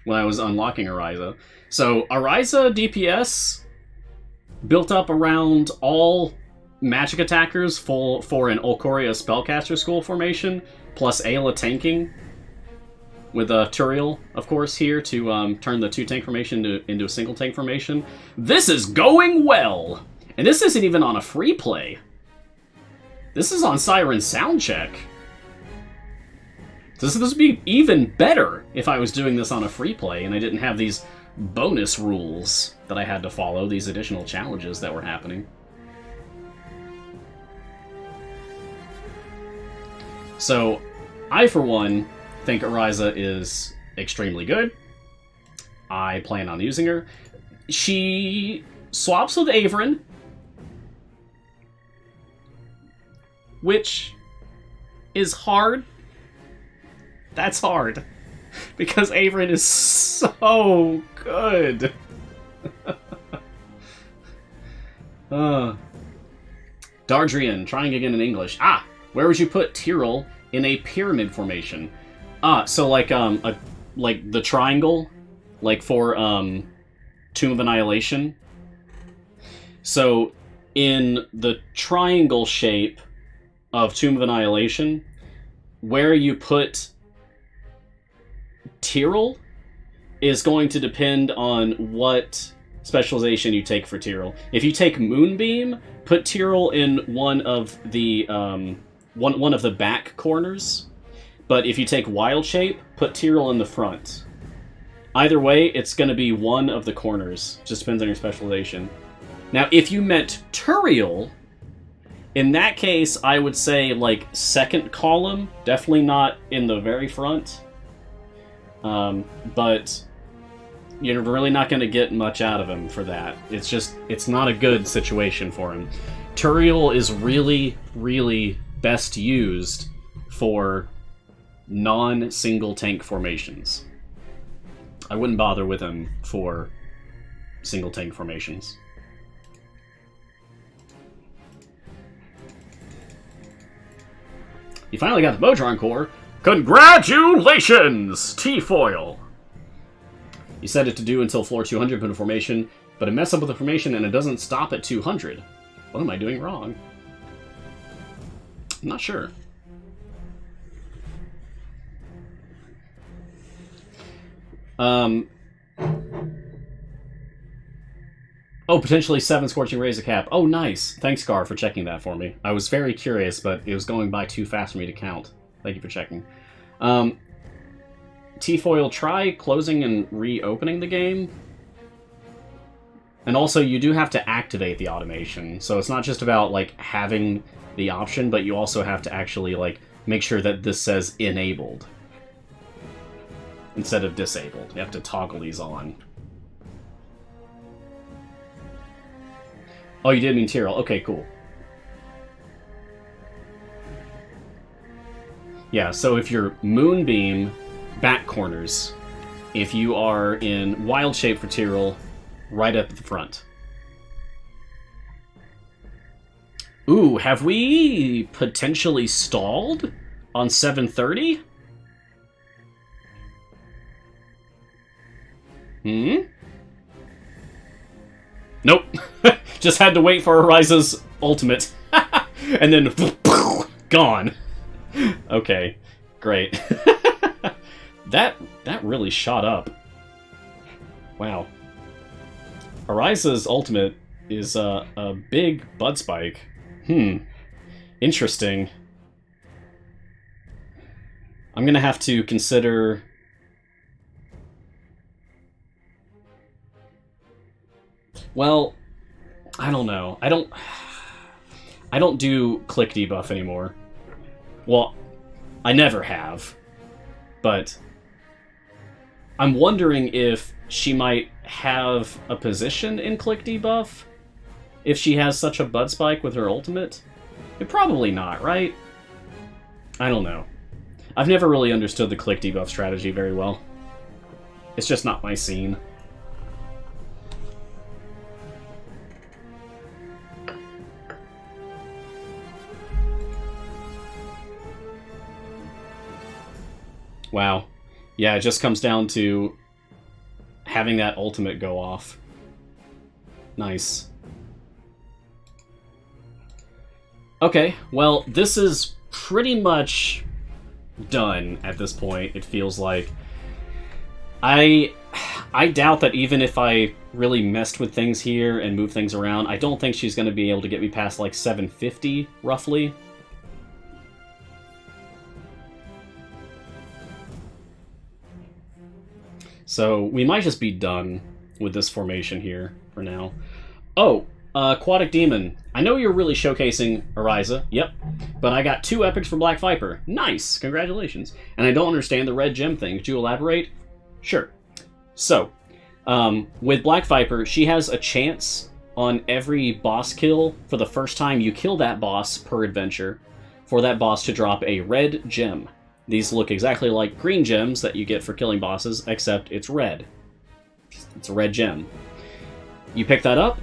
when I was unlocking Ariza. So, Ariza DPS built up around all magic attackers for an Olkoria Spellcaster School formation, plus Ayla tanking, with Tyral, of course, here to turn the 2 tank formation into a single tank formation. This is going well! And this isn't even on a free play. This is on Siren Soundcheck. This would be even better if I was doing this on a free play and I didn't have these bonus rules that I had to follow, these additional challenges that were happening. So, I, for one, think Ariza is extremely good. I plan on using her. She swaps with Averin, which is hard. That's hard. Because Averin is so good. Dardrian, trying again in English. Ah! Where would you put Tyral in a pyramid formation? So like the triangle, like for Tomb of Annihilation. So in the triangle shape of Tomb of Annihilation, where you put Tyral is going to depend on what specialization you take for Tyral. If you take Moonbeam, put Tyral in one of the one of the back corners. But if you take Wild Shape, put Tyral in the front. Either way, it's going to be one of the corners. Just depends on your specialization. Now, if you meant Turiel, in that case, I would say, like, second column. Definitely not in the very front. But you're really not going to get much out of him for that. It's not a good situation for him. Turiel is really, really best used for non-single tank formations. I wouldn't bother with him for single tank formations. You finally got the Bodron core. Congratulations, T-Foil! You set it to do until floor 200 put a formation, but it messed up with the formation and it doesn't stop at 200. What am I doing wrong? I'm not sure. Oh, potentially 7 Scorching Rays a cap. Oh, nice. Thanks, Gar, for checking that for me. I was very curious, but it was going by too fast for me to count. Thank you for checking. T-Foil, try closing and reopening the game. And also, you do have to activate the automation. So it's not just about, like, having the option, but you also have to actually, like, make sure that this says enabled instead of disabled. You have to toggle these on. Oh, you did mean Tyral. Okay, cool. Yeah, so if you're Moonbeam, back corners. If you are in Wild Shape for Tyral, right up at the front. Ooh, have we potentially stalled on 730? Nope. Just had to wait for Ariza's ultimate. And then gone. Okay, great. That really shot up. Wow. Ariza's ultimate is a big bud spike. Interesting. I'm gonna have to consider... Well, I don't know. I don't do click debuff anymore. Well, I never have. But I'm wondering if she might have a position in click debuff if she has such a bud spike with her ultimate. Probably not, right? I don't know. I've never really understood the click debuff strategy very well. It's just not my scene. Wow. Yeah, it just comes down to having that ultimate go off. Nice. Okay, well, this is pretty much done at this point, it feels like. I I doubt that even if I really messed with things here and moved things around, I don't think she's going to be able to get me past like 750, roughly. So we might just be done with this formation here for now. Oh, Aquatic Demon. I know you're really showcasing Ariza. Yep. But I got 2 epics for Black Viper. Nice! Congratulations. And I don't understand the red gem thing. Could you elaborate? Sure. So, with Black Viper, she has a chance on every boss kill for the first time you kill that boss per adventure for that boss to drop a red gem. These look exactly like green gems that you get for killing bosses, except it's red. It's a red gem. You pick that up,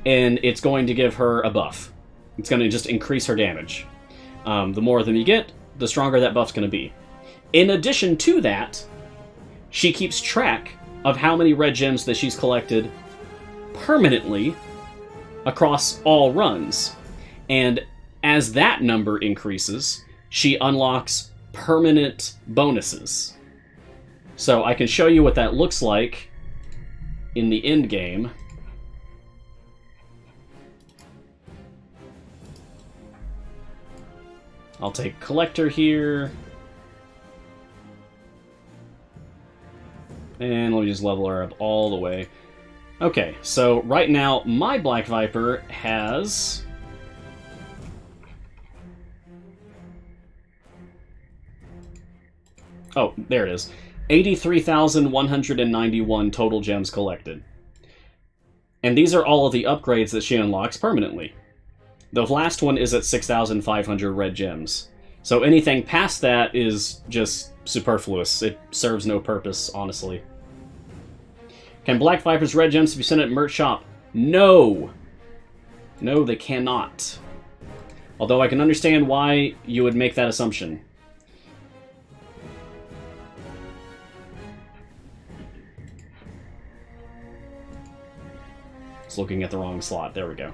and it's going to give her a buff. It's going to just increase her damage. The more of them you get, the stronger that buff's going to be. In addition to that, she keeps track of how many red gems that she's collected permanently across all runs. And as that number increases, she unlocks permanent bonuses. So I can show you what that looks like in the end game. I'll take Collector here. And let me just level her up all the way. Okay, so right now, my Black Viper has... Oh, there it is. 83,191 total gems collected. And these are all of the upgrades that she unlocks permanently. The last one is at 6,500 red gems. So anything past that is just superfluous. It serves no purpose, honestly. Can Black Viper's red gems be sent at merch shop? No! No, they cannot. Although I can understand why you would make that assumption. It's looking at the wrong slot. There we go.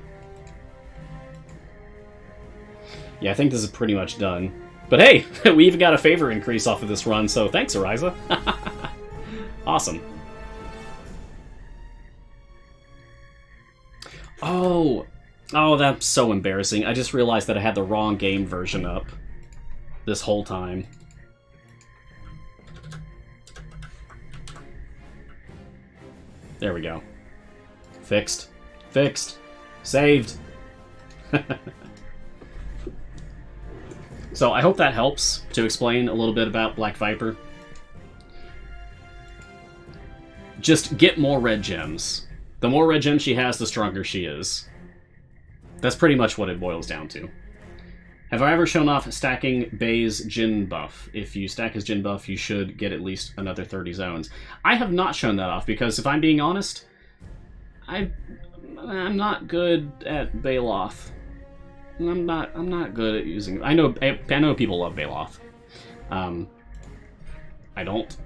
Yeah, I think this is pretty much done. But hey, we even got a favor increase off of this run, so thanks, Ariza. Awesome. Oh, that's so embarrassing. I just realized that I had the wrong game version up this whole time. There we go. Fixed. Fixed. Saved. So I hope that helps to explain a little bit about Black Viper. Just get more red gems. The more red gems she has, the stronger she is. That's pretty much what it boils down to. Have I ever shown off stacking Bay's Jin buff? If you stack his Jin buff, you should get at least another 30 zones. I have not shown that off, because if I'm being honest, I'm not good at Baloth. I'm not good at using... I know people love Baloth. I don't.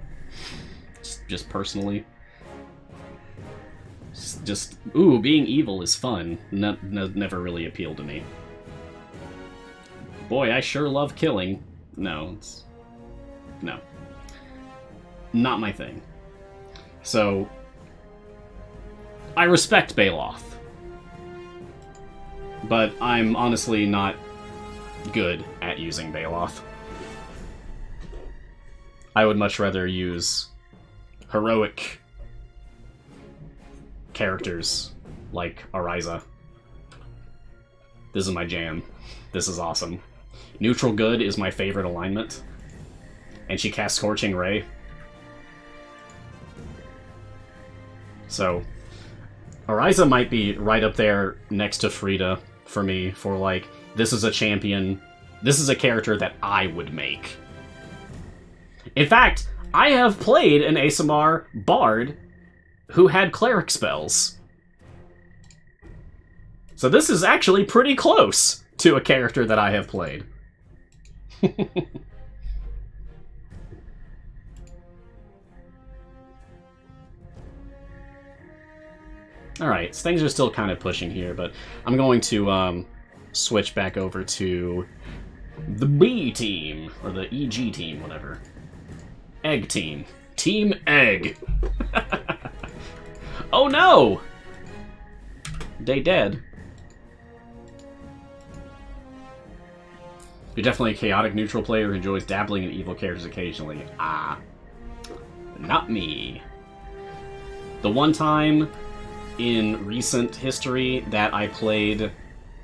Just personally. Just, ooh, being evil is fun. Never really appealed to me. Boy, I sure love killing. No. Not my thing. So, I respect Baloth. But I'm honestly not good at using Baloth. I would much rather use heroic characters like Ariza. This is my jam. This is awesome. Neutral good is my favorite alignment. And she casts Scorching Ray. So, Ariza might be right up there next to Frida for me for, like, this is a champion. This is a character that I would make. In fact, I have played an ASMR bard who had cleric spells. So this is actually pretty close to a character that I have played. Alright, so things are still kind of pushing here, but I'm going to switch back over to the B team, or the EG team, whatever. Egg team. Team Egg. Oh no! They dead. You're definitely a chaotic neutral player who enjoys dabbling in evil characters occasionally. Ah. Not me. The one time in recent history that I played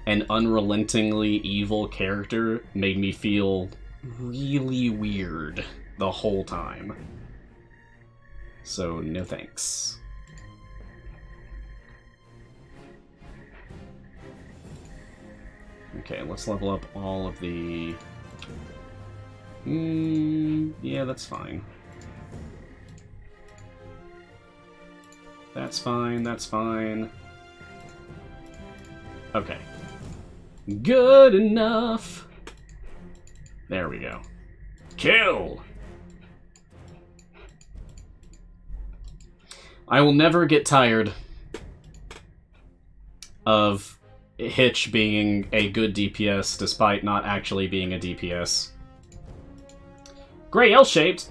an unrelentingly evil character made me feel really weird the whole time. So, no thanks. Okay, let's level up all of the... yeah, that's fine. That's fine, that's fine. Okay. Good enough! There we go. Kill! I will never get tired of Hitch being a good DPS despite not actually being a DPS. Gray L-shaped?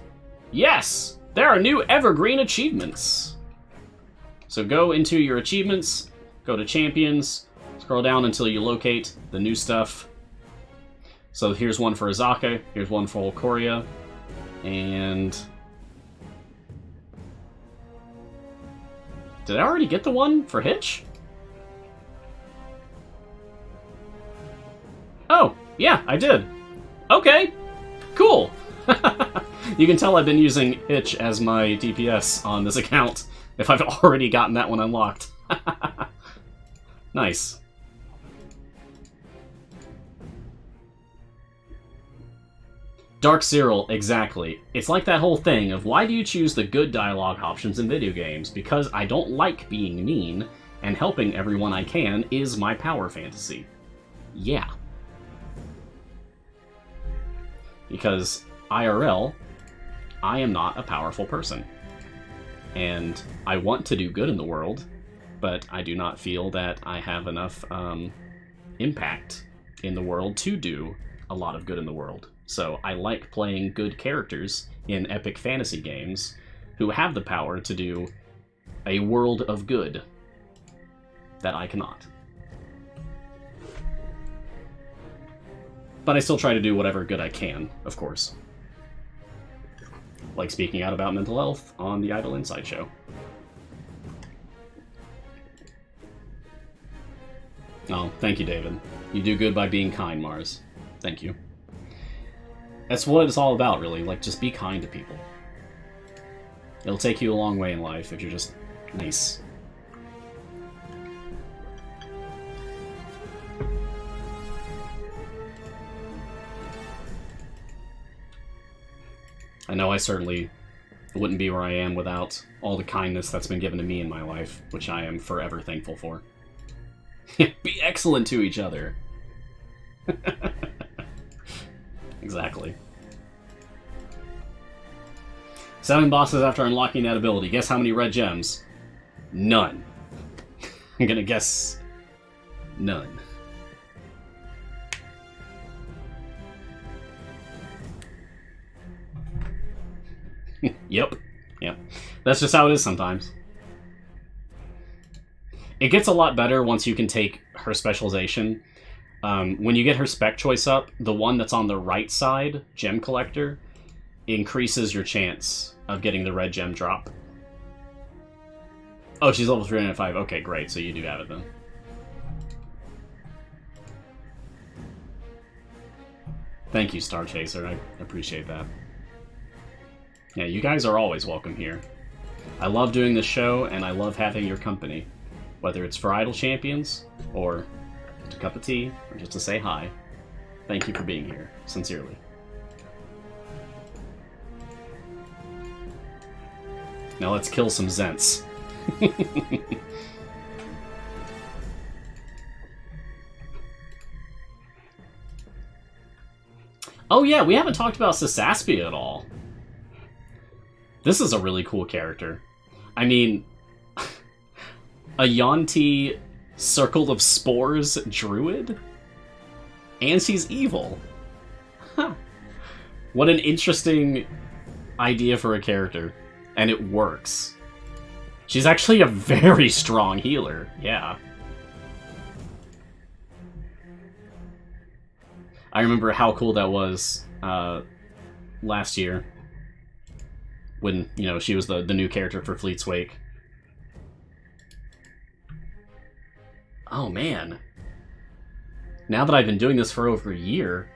Yes! There are new Evergreen Achievements! So go into your achievements, go to Champions, scroll down until you locate the new stuff. So here's one for Azaka, here's one for Korea, and... Did I already get the one for Hitch? Oh, yeah, I did. Okay, cool. You can tell I've been using Hitch as my DPS on this account, if I've already gotten that one unlocked. Nice. Dark Cyril, exactly. It's like that whole thing of why do you choose the good dialogue options in video games? Because I don't like being mean, and helping everyone I can is my power fantasy. Yeah. Because IRL, I am not a powerful person. And I want to do good in the world, but I do not feel that I have enough impact in the world to do a lot of good in the world. So I like playing good characters in epic fantasy games who have the power to do a world of good that I cannot. But I still try to do whatever good I can, of course. Like speaking out about mental health on the Idle Inside show. Oh, thank you, David. You do good by being kind, Mars. Thank you. That's what it's all about, really. Like, just be kind to people. It'll take you a long way in life if you're just nice. I know I certainly wouldn't be where I am without all the kindness that's been given to me in my life, which I am forever thankful for. Be excellent to each other. Exactly. 7 bosses after unlocking that ability. Guess how many red gems? None. I'm gonna guess none. Yep. That's just how it is sometimes. It gets a lot better once you can take her specialization. When you get her spec choice up, the one that's on the right side, Gem Collector, increases your chance of getting the red gem drop. Oh, she's level 305. Okay, great. So you do have it then. Thank you, Star Chaser. I appreciate that. Yeah, you guys are always welcome here. I love doing this show, and I love having your company. Whether it's for Idle Champions, or a cup of tea, or just to say hi. Thank you for being here. Sincerely. Now let's kill some Zents. Oh yeah, we haven't talked about Sasaspia at all. This is a really cool character. I mean, a Yuan-Ti Circle of Spores druid? And she's evil. Huh. What an interesting idea for a character. And it works. She's actually a very strong healer, yeah. I remember how cool that was last year when, you know, she was the new character for Fleet's Wake. Oh, man. Now that I've been doing this for over a year,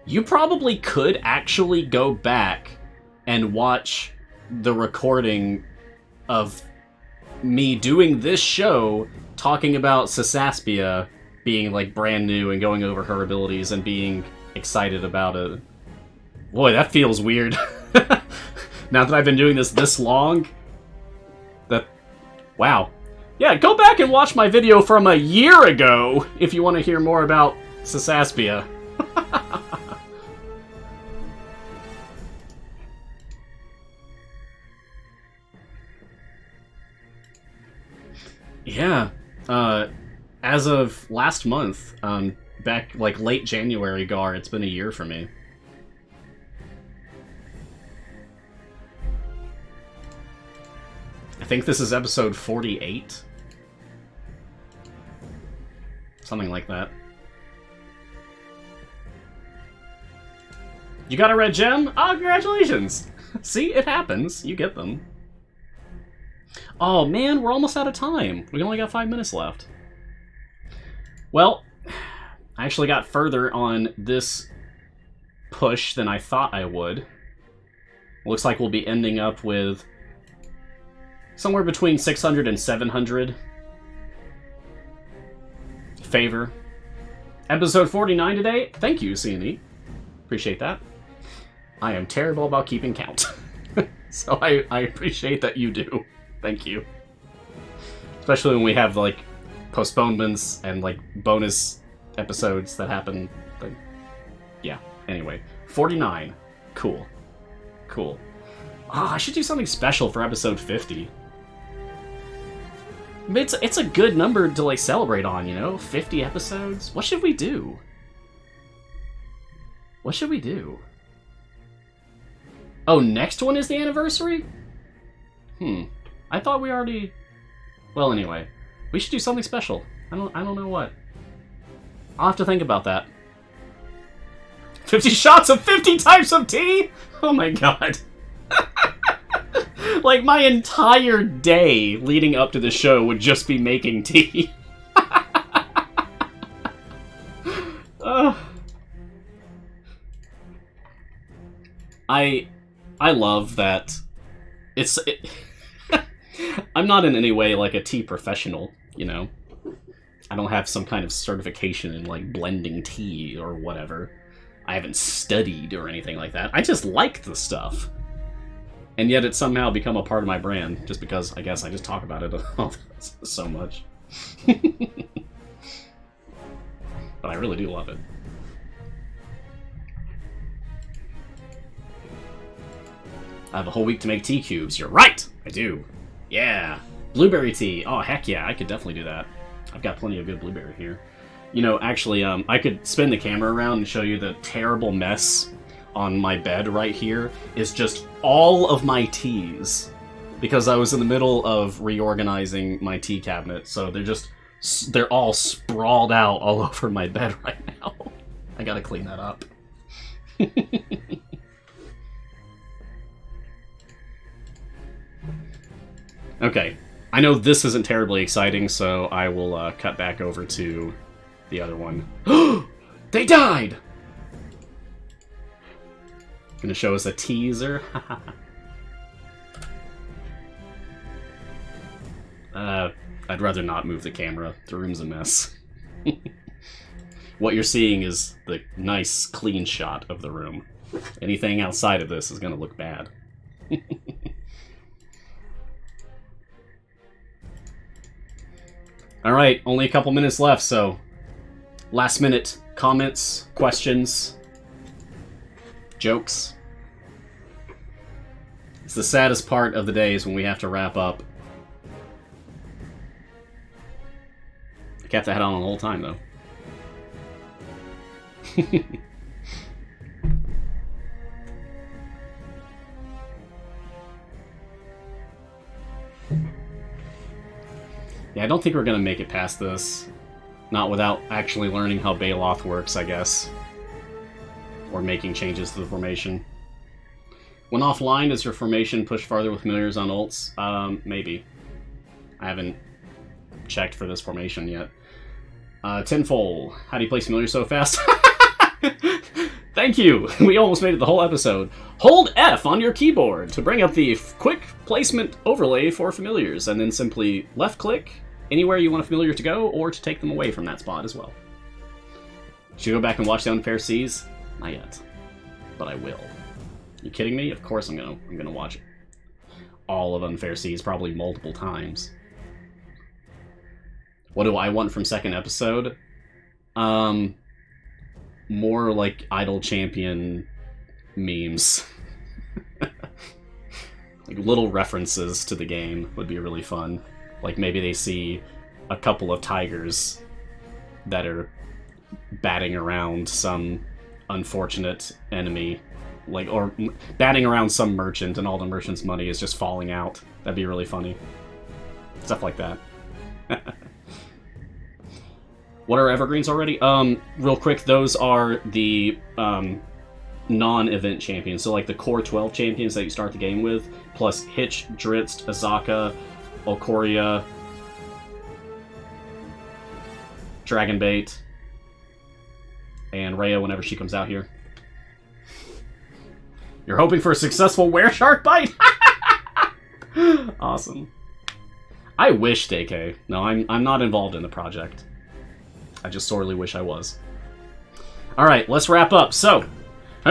you probably could actually go back and watch the recording of me doing this show talking about Sasaspia being, like, brand new and going over her abilities and being excited about it. Boy, that feels weird. Now that I've been doing this long, wow. Yeah, go back and watch my video from a year ago if you want to hear more about Sasaspia. Yeah, as of last month, back, like, late January, Gar, it's been a year for me. I think this is episode 48. Something like that. You got a red gem? Oh, congratulations! See, it happens. You get them. Oh man, we're almost out of time. We only got 5 minutes left. Well, I actually got further on this push than I thought I would. Looks like we'll be ending up with somewhere between 600 and 700 favor. Episode 49 today. Thank you, C&E. Appreciate that. I am terrible about keeping count. So I appreciate that you do. Thank you. Especially when we have, like, postponements and, like, bonus episodes that happen. Like, yeah, anyway. 49. Cool. Cool. Ah, I should do something special for episode 50. It's a good number to, like, celebrate on, you know? 50 episodes? What should we do? What should we do? Oh, next one is the anniversary? I thought we already... Well, anyway. We should do something special. I don't know what. I'll have to think about that. 50 shots of 50 types of tea? Oh my god. Like, my entire day leading up to the show would just be making tea. I love that I'm not in any way, like, a tea professional, you know? I don't have some kind of certification in, like, blending tea or whatever. I haven't studied or anything like that. I just like the stuff. And yet it's somehow become a part of my brand, just because, I guess, I just talk about it so much. But I really do love it. I have a whole week to make tea cubes. You're right! I do. Yeah. Blueberry tea. Oh, heck yeah. I could definitely do that. I've got plenty of good blueberry here. You know, actually, I could spin the camera around and show you the terrible mess on my bed right here. Is just all of my teas. Because I was in the middle of reorganizing my tea cabinet. So they're all sprawled out all over my bed right now. I gotta clean that up. Okay, I know this isn't terribly exciting, so I will cut back over to the other one. They died! Gonna show us a teaser? I'd rather not move the camera. The room's a mess. What you're seeing is the nice, clean shot of the room. Anything outside of this is gonna look bad. Alright, only a couple minutes left, so last minute comments, questions, jokes. It's the saddest part of the day is when we have to wrap up. I kept the head on the whole time, though. Yeah, I don't think we're gonna make it past this. Not without actually learning how Baloth works, I guess. Or making changes to the formation. When offline, does your formation push farther with familiars on ults? Maybe. I haven't checked for this formation yet. Tenfold. How do you place familiars so fast? Thank you! We almost made it the whole episode. Hold F on your keyboard to bring up the quick placement overlay for familiars, and then simply left-click anywhere you want a familiar to go, or to take them away from that spot as well. Should you go back and watch the Unfair Seas? Not yet. But I will. You kidding me? Of course I'm gonna watch it. All of Unfair Seas, probably multiple times. What do I want from second episode? More like Idle Champion memes. Like little references to the game would be really fun. Like maybe they see a couple of tigers that are batting around some unfortunate enemy, like, or batting around some merchant, and all the merchant's money is just falling out. That'd be really funny. Stuff like that. What are evergreens already? Real quick, those are the non-event champions. So like the core 12 champions that you start the game with, plus Hitch, Dritz, Azaka, Olkoria, Dragonbait, and Rhea whenever she comes out here. You're hoping for a successful Wereshark bite? Awesome. I wish, DK. No, I'm not involved in the project. I just sorely wish I was. Alright, let's wrap up. So, I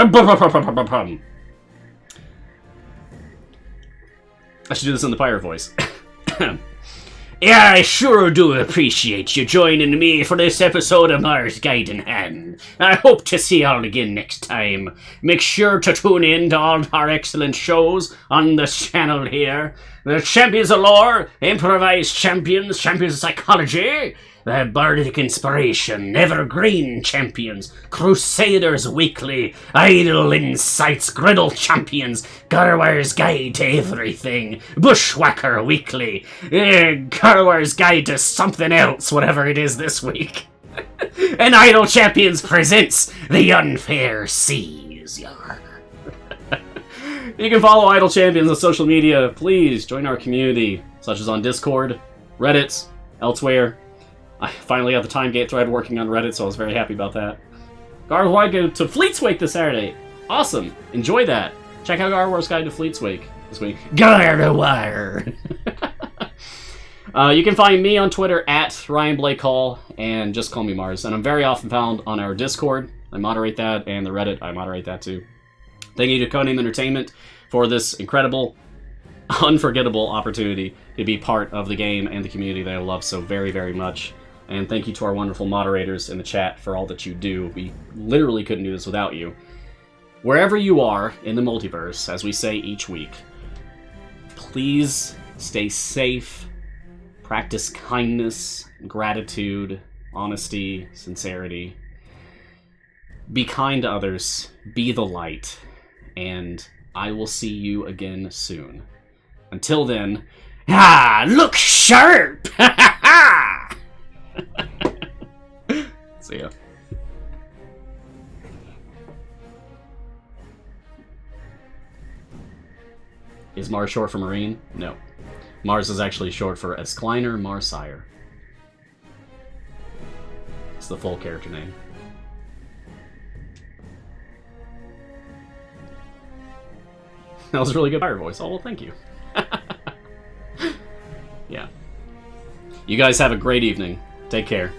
should do this in the pirate voice. Yeah, I sure do appreciate you joining me for this episode of Mars Guiding Hand. I hope to see y'all again next time. Make sure to tune in to all our excellent shows on this channel here. The Champions of Lore, Improvised Champions, Champions of Psychology, the Bardic Inspiration, Evergreen Champions, Crusaders Weekly, Idle Insights, Griddle Champions, Garwar's Guide to Everything, Bushwhacker Weekly, Garwar's Guide to something else, whatever it is this week. And Idle Champions presents The Unfair Seas, yar. You can follow Idle Champions on social media. Please join our community, such as on Discord, Reddit, elsewhere. I finally got the time gate thread working on Reddit, so I was very happy about that. Garwar go to Fleet's Wake this Saturday. Awesome. Enjoy that. Check out Garwar's Guide to Fleet's Wake this week. Garwar! You can find me on Twitter at Ryan Blake Hall, and just call me Mars. And I'm very often found on our Discord. I moderate that, and the Reddit, I moderate that too. Thank you to Conan Entertainment for this incredible, unforgettable opportunity to be part of the game and the community that I love so very, very much. And thank you to our wonderful moderators in the chat for all that you do. We literally couldn't do this without you. Wherever you are in the multiverse, as we say each week, please stay safe, practice kindness, gratitude, honesty, sincerity. Be kind to others, be the light, and I will see you again soon. Until then, look sharp! see ya. Is Mars short for Marine? No. Mars is actually short for Escliner Marsire. It's the full character name. That was a really good fire voice. Oh, well, thank you. Yeah. You guys have a great evening. Take care.